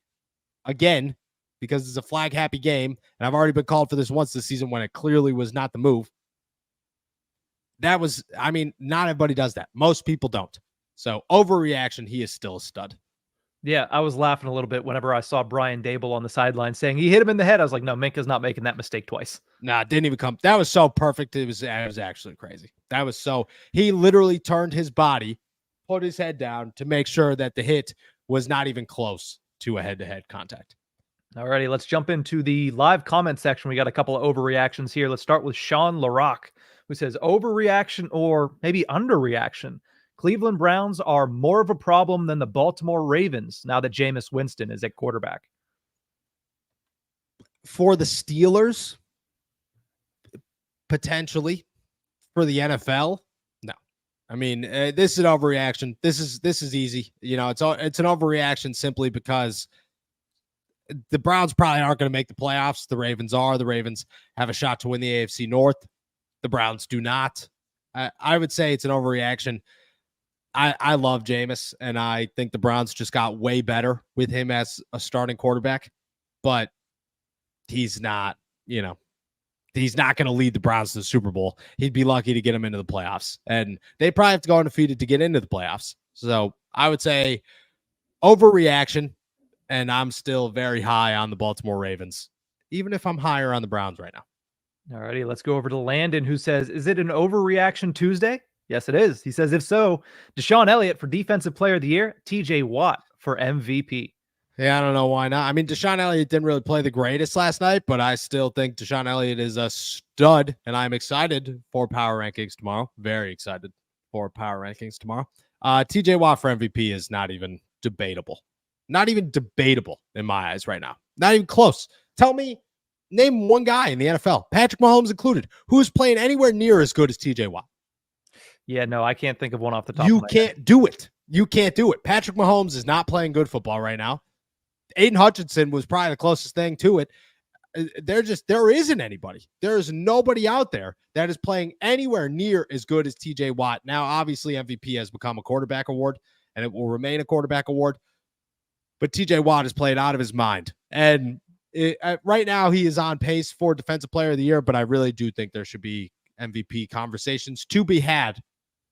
again, because it's a flag happy game. And I've already been called for this once this season when it clearly was not the move. Not everybody does that. Most people don't. So overreaction, he is still a stud. Yeah, I was laughing a little bit whenever I saw Brian Dable on the sideline saying he hit him in the head. I was like, no, Minkah's not making that mistake twice. Nah, it didn't even come. That was so perfect. It was actually crazy. He literally turned his body, put his head down to make sure that the hit was not even close to a head-to-head contact. Alrighty, let's jump into the live comment section. We got a couple of overreactions here. Let's start with Sean LaRock, who says overreaction or maybe underreaction. Cleveland Browns are more of a problem than the Baltimore Ravens now that Jameis Winston is at quarterback. For the Steelers, potentially. For the NFL, no. I mean, this is an overreaction. This is easy. You know, it's an overreaction simply because the Browns probably aren't going to make the playoffs. The Ravens are. The Ravens have a shot to win the AFC North. The Browns do not. I would say it's an overreaction. I love Jameis, and I think the Browns just got way better with him as a starting quarterback, but he's not, you know, he's not going to lead the Browns to the Super Bowl. He'd be lucky to get them into the playoffs, and they probably have to go undefeated to get into the playoffs. So I would say overreaction, and I'm still very high on the Baltimore Ravens, even if I'm higher on the Browns right now. All righty, let's go over to Landon, who says, is it an overreaction Tuesday? Yes, it is. He says, if so, Deshaun Elliott for Defensive Player of the Year, TJ Watt for MVP. Yeah, I don't know why not. I mean, Deshaun Elliott didn't really play the greatest last night, but I still think Deshaun Elliott is a stud, and I'm excited for power rankings tomorrow. Very excited for power rankings tomorrow. TJ Watt for MVP is not even debatable. Not even debatable in my eyes right now. Not even close. Name one guy in the NFL, Patrick Mahomes included, who's playing anywhere near as good as TJ Watt. Yeah, no, I can't think of one off the top of my head. You can't do it. You can't do it. Patrick Mahomes is not playing good football right now. Aiden Hutchinson was probably the closest thing to it. There isn't anybody. There is nobody out there that is playing anywhere near as good as TJ Watt. Now, obviously, MVP has become a quarterback award, and it will remain a quarterback award. But TJ Watt has played out of his mind. And right now, he is on pace for Defensive Player of the Year, but I really do think there should be MVP conversations to be had.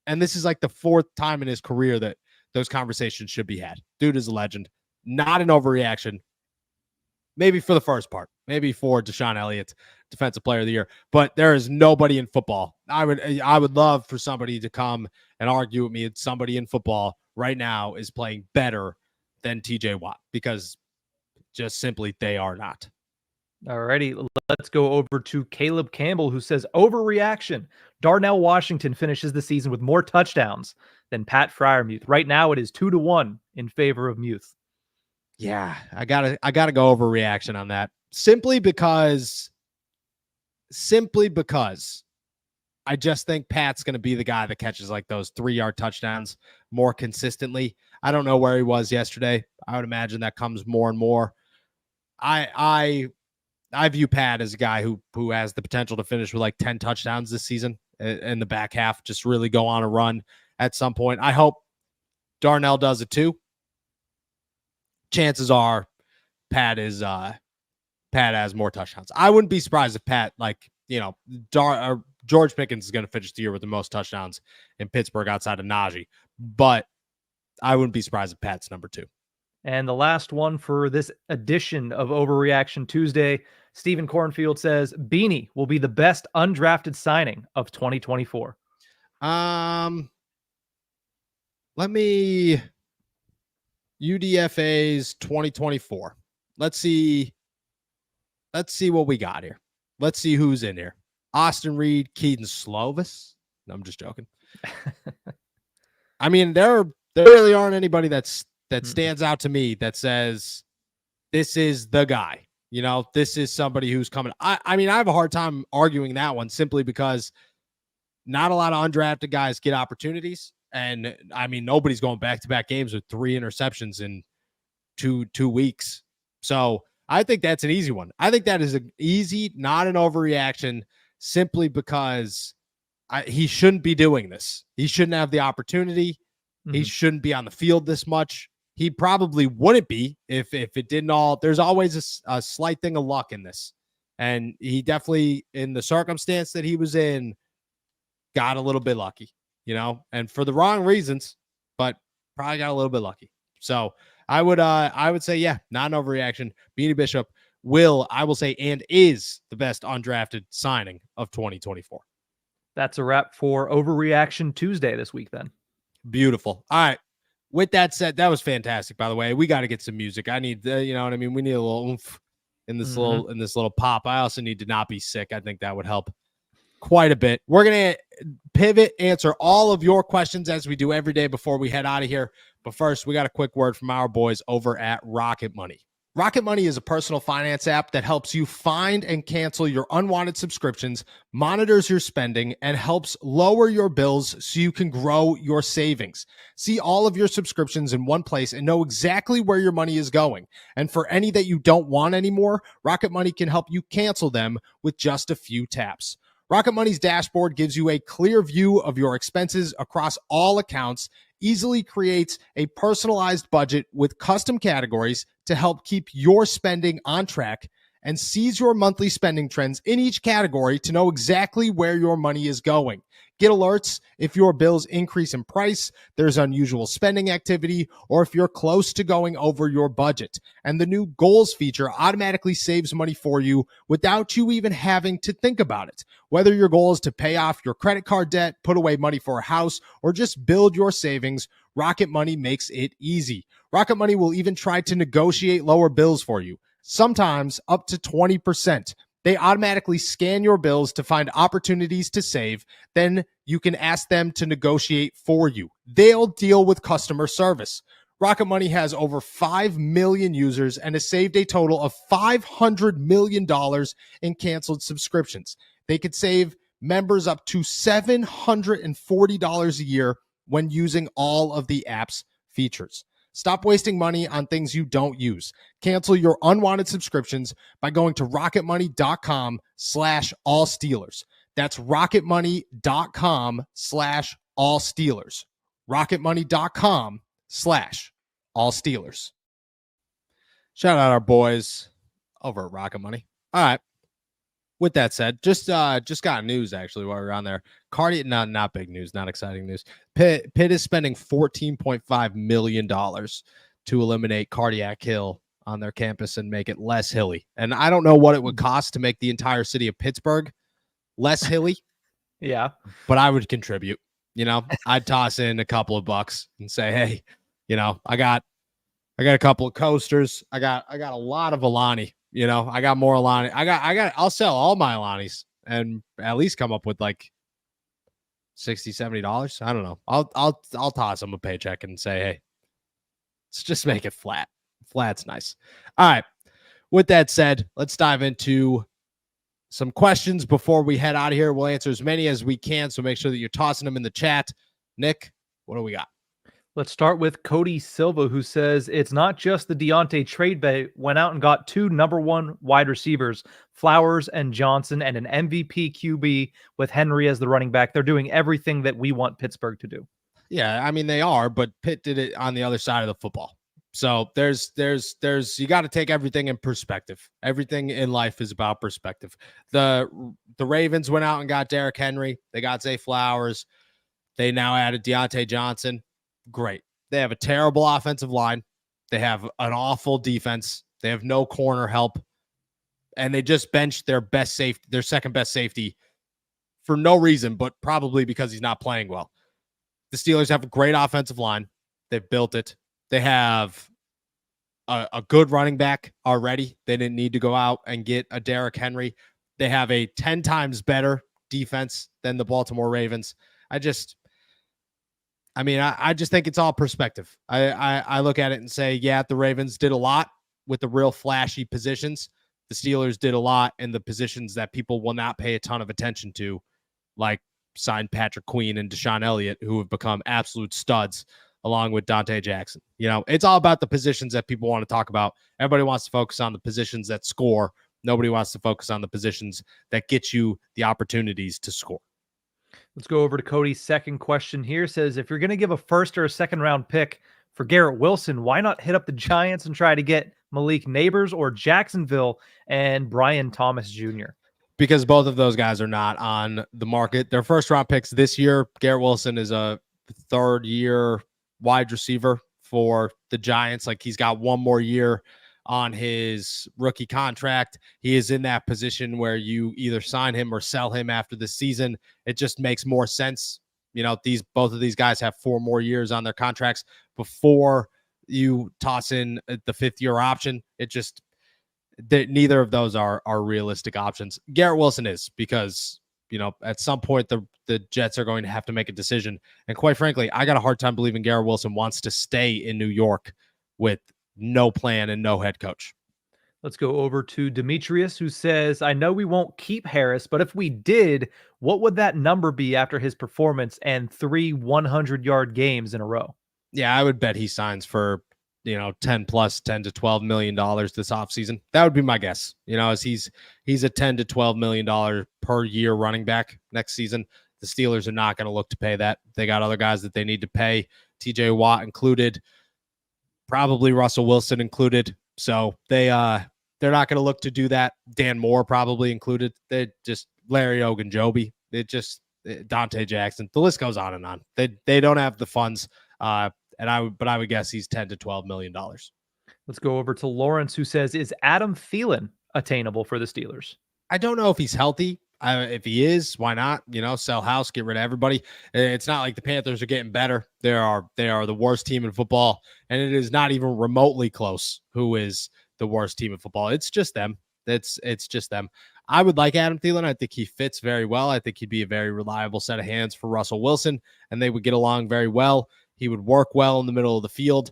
And this is like the fourth time in his career that those conversations should be had. Dude is a legend. Not an overreaction. Maybe for the first part. Maybe for Deshaun Elliott, Defensive Player of the Year. But there is nobody in football. I would love for somebody to come and argue with me that somebody in football right now is playing better than TJ Watt, because just simply they are not. All righty, let's go over to Caleb Campbell, who says overreaction. Darnell Washington finishes the season with more touchdowns than Pat Freiermuth. Right now it is 2-1 in favor of Muth. Yeah, I gotta go overreaction on that. Simply because I just think Pat's going to be the guy that catches like those 3-yard touchdowns more consistently. I don't know where he was yesterday. I would imagine that comes more and more. I view Pat as a guy who has the potential to finish with like 10 touchdowns this season in the back half, just really go on a run at some point. I hope Darnell does it too. Chances are Pat has more touchdowns. I wouldn't be surprised if Pat, like, you know, George Pickens is going to finish the year with the most touchdowns in Pittsburgh outside of Najee, but I wouldn't be surprised if Pat's number 2. And the last one for this edition of Overreaction Tuesday, Stephen Cornfield says Beanie will be the best undrafted signing of 2024. Let me UDFA's 2024. Let's see what we got here. Let's see who's in here. Austin Reed, Keaton Slovis. No, I'm just joking. I mean, there really aren't anybody that stands out to me that says this is the guy. You know, this is somebody who's coming. I mean, I have a hard time arguing that one simply because not a lot of undrafted guys get opportunities. And I mean, nobody's going back-to-back games with 3 interceptions in two weeks. So I think that's an easy one. I think that is an easy, not an overreaction, simply because he shouldn't be doing this. He shouldn't have the opportunity. Mm-hmm. He shouldn't be on the field this much. He probably wouldn't be if it didn't all. There's always a slight thing of luck in this. And he definitely, in the circumstance that he was in, got a little bit lucky, you know, and for the wrong reasons, but probably got a little bit lucky. So I would say, yeah, not an overreaction. Beanie Bishop I will say, and is the best undrafted signing of 2024. That's a wrap for Overreaction Tuesday this week then. Beautiful. All right. With that said, that was fantastic. By the way, we got to get some music. I need, you know what I mean. We need a little oomph in this little pop. I also need to not be sick. I think that would help quite a bit. We're gonna pivot, answer all of your questions as we do every day before we head out of here. But first, we got a quick word from our boys over at Rocket Money. Rocket Money is a personal finance app that helps you find and cancel your unwanted subscriptions, monitors your spending, and helps lower your bills so you can grow your savings. See all of your subscriptions in one place and know exactly where your money is going. And for any that you don't want anymore, Rocket Money can help you cancel them with just a few taps. Rocket Money's dashboard gives you a clear view of your expenses across all accounts, easily creates a personalized budget with custom categories to help keep your spending on track, and sees your monthly spending trends in each category to know exactly where your money is going. Get alerts if your bills increase in price, there's unusual spending activity, or if you're close to going over your budget. And the new goals feature automatically saves money for you without you even having to think about it. Whether your goal is to pay off your credit card debt, put away money for a house, or just build your savings, Rocket Money makes it easy. Rocket Money will even try to negotiate lower bills for you, sometimes up to 20%. They automatically scan your bills to find opportunities to save. Then you can ask them to negotiate for you. They'll deal with customer service. Rocket Money has over 5 million users and has saved a total of $500 million in canceled subscriptions. They could save members up to $740 a year when using all of the app's features. Stop wasting money on things you don't use. Cancel your unwanted subscriptions by going to rocketmoney.com/allsteelers. That's rocketmoney.com/allsteelers. rocketmoney.com/allsteelers. Shout out our boys over at Rocket Money. All right. With that said, just got news actually while we were on there. Not big news, not exciting news. Pitt is spending $14.5 million to eliminate Cardiac Hill on their campus and make it less hilly. And I don't know what it would cost to make the entire city of Pittsburgh less hilly. Yeah, but I would contribute. You know, I'd toss in a couple of bucks and say, hey, you know, I got a couple of coasters. I got a lot of Alani. You know, I got more Alani. I'll sell all my Alanis and at least come up with like $60, $70. I don't know. I'll toss them a paycheck and say, hey, let's just make it flat. Flat's nice. All right. With that said, let's dive into some questions before we head out of here. We'll answer as many as we can, so make sure that you're tossing them in the chat. Nick, what do we got? let's start with Cody Silva, who says it's not just the Deontay trade bait. Went out and got 2 number 1 wide receivers, Flowers and Johnson, and an MVP QB with Henry as the running back. They're doing everything that we want Pittsburgh to do. Yeah, I mean, they are, but Pitt did it on the other side of the football. So there's you got to take everything in perspective. Everything in life is about perspective. The Ravens went out and got Derrick Henry. They got Zay Flowers. They now added Deontay Johnson. Great. They have a terrible offensive line. They have an awful defense. They have no corner help. And they just benched their second best safety for no reason, but probably because he's not playing well. The Steelers have a great offensive line. They've built it. They have a good running back already. They didn't need to go out and get a Derrick Henry. They have a 10 times better defense than the Baltimore Ravens. I just think it's all perspective. I look at it and say, yeah, the Ravens did a lot with the real flashy positions. The Steelers did a lot in the positions that people will not pay a ton of attention to, like signed Patrick Queen and Deshaun Elliott, who have become absolute studs, along with Deontay Jackson. You know, it's all about the positions that people want to talk about. Everybody wants to focus on the positions that score. Nobody wants to focus on the positions that get you the opportunities to score. Let's go over to Cody's second question here. It says, if you're going to give a first or a second round pick for Garrett Wilson, why not hit up the Giants and try to get Malik Neighbors or Jacksonville and Brian Thomas Jr.? Because both of those guys are not on the market. Their first round picks this year. Garrett Wilson is a third-year wide receiver for the Giants. Like, he's got one more year on his rookie contract. He is in that position where you either sign him or sell him after the season. It just makes more sense, both of these guys have 4 more years on their contracts before you toss in the 5th-year option. It just neither of those are realistic options. Garrett Wilson is, because at some point the Jets are going to have to make a decision. And quite frankly, I got a hard time believing Garrett Wilson wants to stay in New York with no plan and no head coach. Let's go over to Demetrius, who says, I know we won't keep Harris, but if we did, what would that number be after his performance and 3 100-yard games in a row? Yeah, I would bet he signs for 10 to $12 million this offseason. That would be my guess. As he's a $10 to $12 million per year running back next season. The Steelers are not going to look to pay that. They got other guys that they need to pay, TJ Watt included, probably Russell Wilson included. So they're not going to look to do that. Dan Moore probably included. They just Larry Ogunjobi. Deontay Jackson. The list goes on and on. They don't have the funds. But I would guess he's $10 to $12 million. Let's go over to Lawrence, who says, is Adam Thielen attainable for the Steelers? I don't know if he's healthy. If he is, why not? Sell house, get rid of everybody. It's not like the Panthers are getting better. They are the worst team in football, and it is not even remotely close who is the worst team in football. It's just them. It's just them. I would like Adam Thielen. I think he fits very well. I think he'd be a very reliable set of hands for Russell Wilson, and they would get along very well. He would work well in the middle of the field.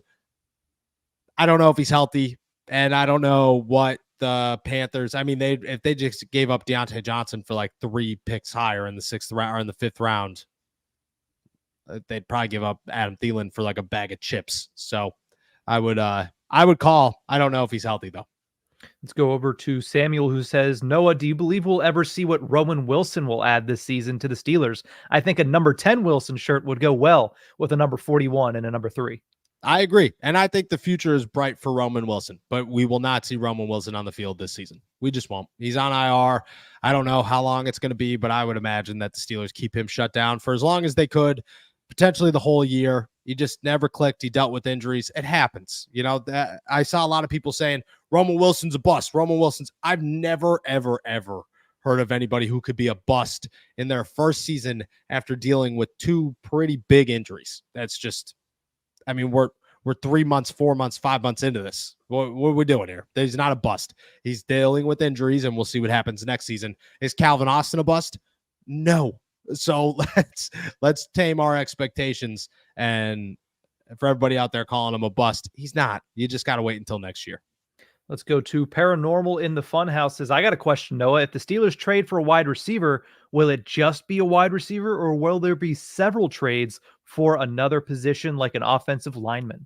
I don't know if he's healthy, and I don't know what the Panthers. I mean, if they just gave up Deontay Johnson for like 3 picks higher in the 6th round or in the 5th round, they'd probably give up Adam Thielen for like a bag of chips. So I would call. I don't know if he's healthy though. Let's go over to Samuel, who says, Noah, do you believe we'll ever see what Roman Wilson will add this season to the Steelers? I think a number 10 Wilson shirt would go well with a number 41 and a number 3. I agree. And I think the future is bright for Roman Wilson, but we will not see Roman Wilson on the field this season. We just won't. He's on IR. I don't know how long it's going to be, but I would imagine that the Steelers keep him shut down for as long as they could, potentially the whole year. He just never clicked. He dealt with injuries. It happens. I saw a lot of people saying Roman Wilson's a bust. I've never, ever, ever heard of anybody who could be a bust in their first season after dealing with 2 pretty big injuries. That's just, I mean, we're 3 months, 4 months, 5 months into this. What are we doing here? He's not a bust. He's dealing with injuries, and we'll see what happens next season. Is Calvin Austin a bust? No. So let's tame our expectations. And for everybody out there calling him a bust, he's not. You just got to wait until next year. Let's go to Paranormal in the Funhouse. Says, I got a question, Noah. If the Steelers trade for a wide receiver, will it just be a wide receiver, or will there be several trades for another position like an offensive lineman?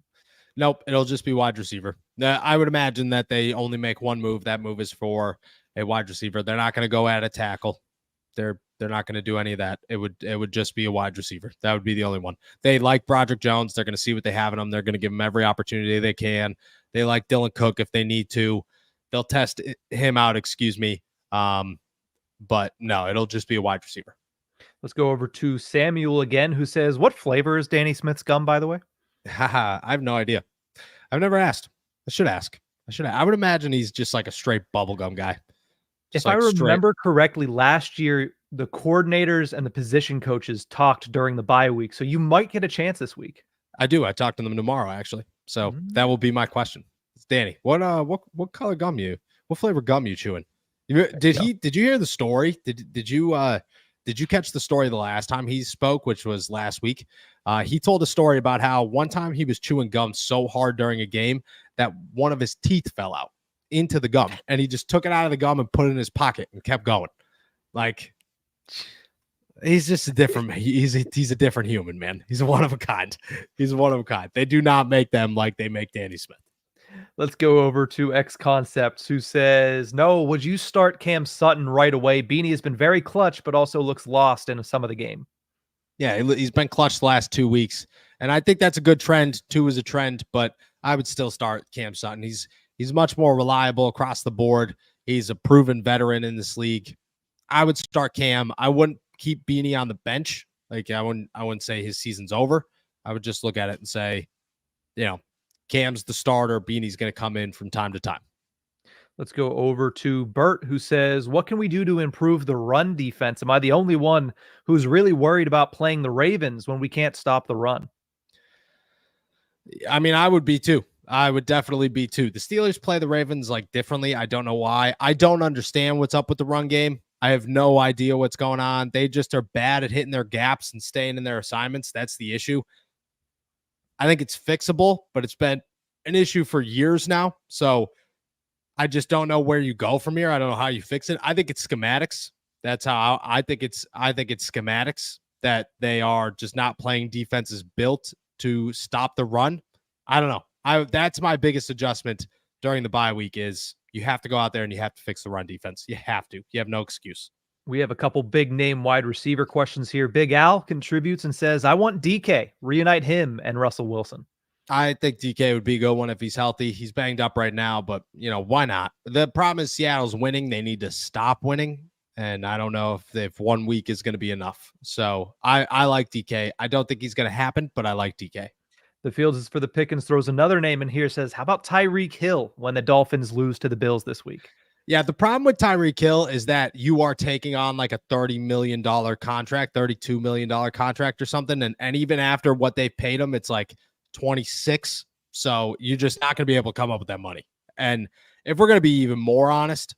Nope, it'll just be wide receiver. I would imagine that they only make one move. That move is for a wide receiver. They're not going to go at a tackle. They're not going to do any of that. It would just be a wide receiver. That would be the only one. They like Broderick Jones. They're going to see what they have in him. They're going to give him every opportunity they can. They like Dylan Cook if they need to. They'll test him out, but no, it'll just be a wide receiver. Let's go over to Samuel again, who says, what flavor is Danny Smith's gum, by the way? I have no idea. I've never asked. I should ask. I would imagine he's just like a straight bubblegum guy. If I remember correctly, last year, the coordinators and the position coaches talked during the bye week, so you might get a chance this week. I do. I talk to them tomorrow, actually. So that will be my question. It's Danny, what color gum what flavor gum you chewing? Did you hear the story? Did you catch the story the last time he spoke, which was last week? He told a story about how one time he was chewing gum so hard during a game that one of his teeth fell out into the gum, and he just took it out of the gum and put it in his pocket and kept going. Like, he's just a different, he's a different human, man. He's a one of a kind. They do not make them like they make Danny Smith. Let's go over to X Concepts, who says, no, would you start Cam Sutton right away? Beanie has been very clutch, but also looks lost in some of the game. Yeah, he's been clutch the last 2 weeks, and I think that's a good trend. 2 is a trend, but I would still start Cam Sutton. He's much more reliable across the board. He's a proven veteran in this league. I would start Cam. I wouldn't keep Beanie on the bench. Like, I wouldn't say his season's over. I would just look at it and say, Cam's the starter. Beanie's going to come in from time to time. Let's go over to Bert, who says, what can we do to improve the run defense? Am I the only one who's really worried about playing the Ravens when we can't stop the run? I mean, I would be too. I would definitely be too. The Steelers play the Ravens like differently. I don't know why. I don't understand what's up with the run game. I have no idea what's going on. They just are bad at hitting their gaps and staying in their assignments. That's the issue. I think it's fixable, but it's been an issue for years now. So I just don't know where you go from here. I don't know how you fix it. I think it's schematics. That's how I think it's schematics that they are just not playing defenses built to stop the run. I don't know. That's my biggest adjustment during the bye week is you have to go out there and you have to fix the run defense. You have to. You have no excuse. We have a couple big name wide receiver questions here. Big Al contributes and says, I want DK. Reunite him and Russell Wilson. I think DK would be a good one if he's healthy. He's banged up right now, but, why not? The problem is Seattle's winning. They need to stop winning, and I don't know if 1 week is going to be enough. So I like DK. I don't think he's going to happen, but I like DK. The Fields is for the Pickens throws another name in here, says, how about Tyreek Hill when the Dolphins lose to the Bills this week? Yeah, the problem with Tyreek Hill is that you are taking on like a $30 million contract, $32 million contract or something, and even after what they paid him, it's like 26. So you're just not going to be able to come up with that money. And if we're going to be even more honest,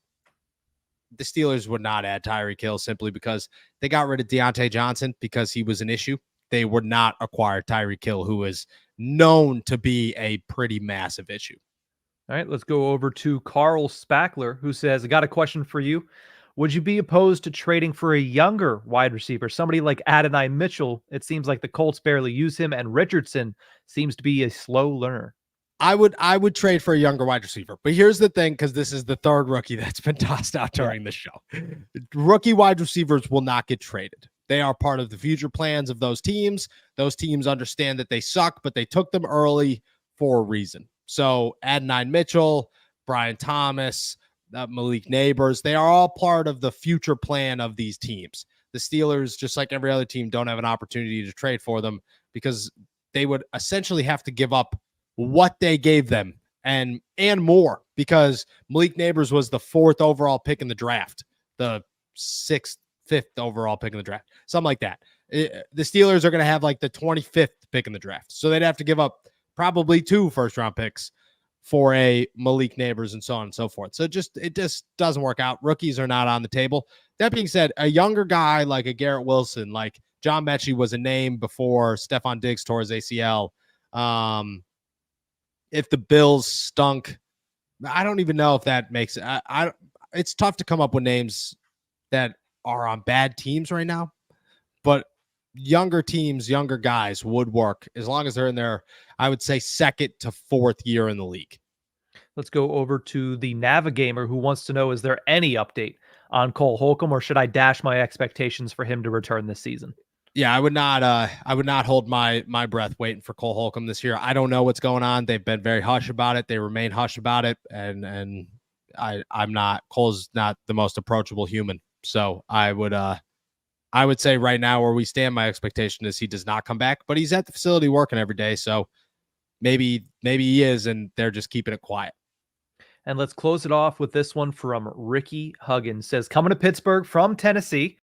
the Steelers would not add Tyreek Hill simply because they got rid of Deontay Johnson because he was an issue. They would not acquire Tyreek Hill, who is known to be a pretty massive issue. All right, let's go over to Carl Spackler, who says, I got a question for you. Would you be opposed to trading for a younger wide receiver, somebody like Adonai Mitchell? It seems like the Colts barely use him, and Richardson seems to be a slow learner. I would trade for a younger wide receiver. But here's the thing, because this is the third rookie that's been tossed out during the show. Rookie wide receivers will not get traded. They are part of the future plans of those teams. Those teams understand that they suck, but they took them early for a reason. So Adonai Mitchell, Brian Thomas, Malik Neighbors, they are all part of the future plan of these teams. The Steelers, just like every other team, don't have an opportunity to trade for them because they would essentially have to give up what they gave them and more, because Malik Neighbors was the 4th overall pick in the draft, the 5th overall pick in the draft, something like that. The Steelers are going to have like the 25th pick in the draft. So they'd have to give up probably 2 first-round picks for a Malik Neighbors and so on and so forth. So it just doesn't work out. Rookies are not on the table. That being said, a younger guy like a Garrett Wilson, like John Mechie was a name before Stephon Diggs tore his ACL. If the Bills stunk, I don't even know if that makes it. It's tough to come up with names that are on bad teams right now, but younger teams, younger guys would work as long as they're in their, I would say, 2nd to 4th year in the league. Let's go over to the Navigator, who wants to know, is there any update on Cole Holcomb, or should I dash my expectations for him to return this season? Yeah, I would not hold my breath waiting for Cole Holcomb this year. I don't know what's going on. They've been very hush about it. They remain hush about it. And Cole's not the most approachable human. So I would say right now where we stand, my expectation is he does not come back, but he's at the facility working every day. So maybe he is, and they're just keeping it quiet. And let's close it off with this one from Ricky Huggins. Says, coming to Pittsburgh from Tennessee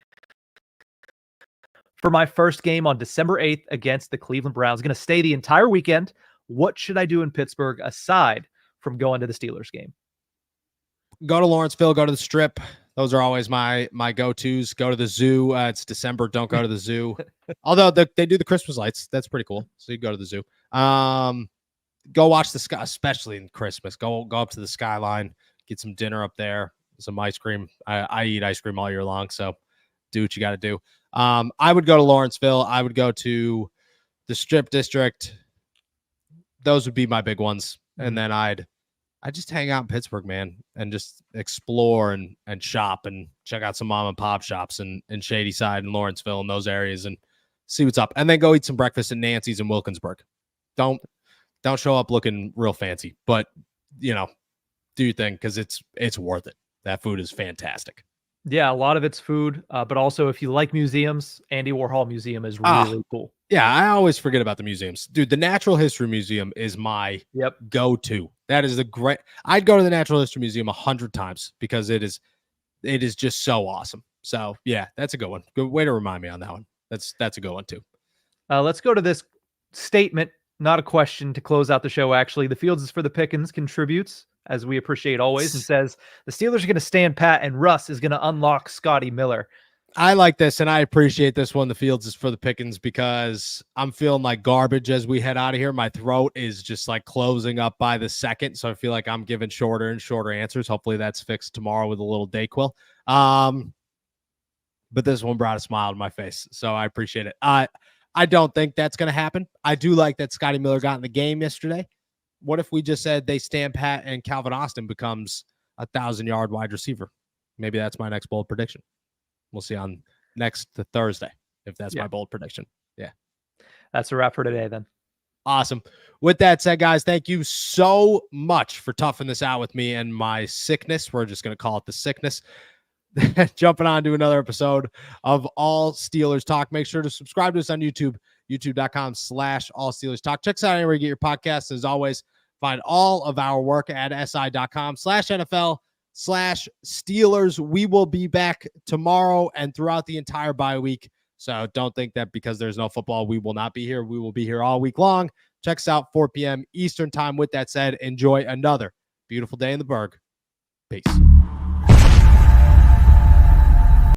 for my first game on December 8th against the Cleveland Browns. Going to stay the entire weekend. What should I do in Pittsburgh aside from going to the Steelers game? Go to Lawrenceville, go to the Strip. Those are always my go-tos. Go to the zoo. It's December. Don't go to the zoo. Although they do the Christmas lights. That's pretty cool. So you go to the zoo. Go watch the sky, especially in Christmas. Go up to the skyline. Get some dinner up there. Some ice cream. I eat ice cream all year long, so do what you got to do. I would go to Lawrenceville. I would go to the Strip District. Those would be my big ones. And then I'd just hang out in Pittsburgh, man, and just explore and shop and check out some mom and pop shops in Shadyside and Lawrenceville and those areas and see what's up. And then go eat some breakfast at Nancy's in Wilkinsburg. Don't show up looking real fancy, but do your thing, because it's worth it. That food is fantastic. Yeah, a lot of it's food, but also if you like museums, Andy Warhol Museum is really cool. Yeah, I always forget about the museums. Dude, the Natural History Museum is my go-to. That is the great. I'd go to the Natural History Museum 100 times because it is just so awesome. So yeah, that's a good one. Good way to remind me on that one. That's a good one too. Let's go to this statement, not a question, to close out the show. Actually, the Fields is for the Pickens contributes, as we appreciate always, and says the Steelers are going to stand pat and Russ is going to unlock Scotty Miller. I like this, and I appreciate this one. The Fields is for the Pickens because I'm feeling like garbage as we head out of here. My throat is just like closing up by the second, so I feel like I'm giving shorter and shorter answers. Hopefully that's fixed tomorrow with a little Dayquil. But this one brought a smile to my face, so I appreciate it. I don't think that's going to happen. I do like that Scotty Miller got in the game yesterday. What if we just said they stand pat and Calvin Austin becomes a 1,000-yard wide receiver? Maybe that's my next bold prediction. We'll see on next Thursday if that's my bold prediction. Yeah. That's a wrap for today then. Awesome. With that said, guys, thank you so much for toughing this out with me and my sickness. We're just going to call it the sickness. Jumping on to another episode of All Steelers Talk. Make sure to subscribe to us on YouTube, youtube.com/All Steelers Talk. Check us out anywhere you get your podcasts. As always, find all of our work at si.com/NFL/Steelers. We will be back tomorrow and throughout the entire bye week. So don't think that because there's no football, we will not be here. We will be here all week long. Check us out 4 p.m. Eastern time. With that said, enjoy another beautiful day in the Berg. Peace.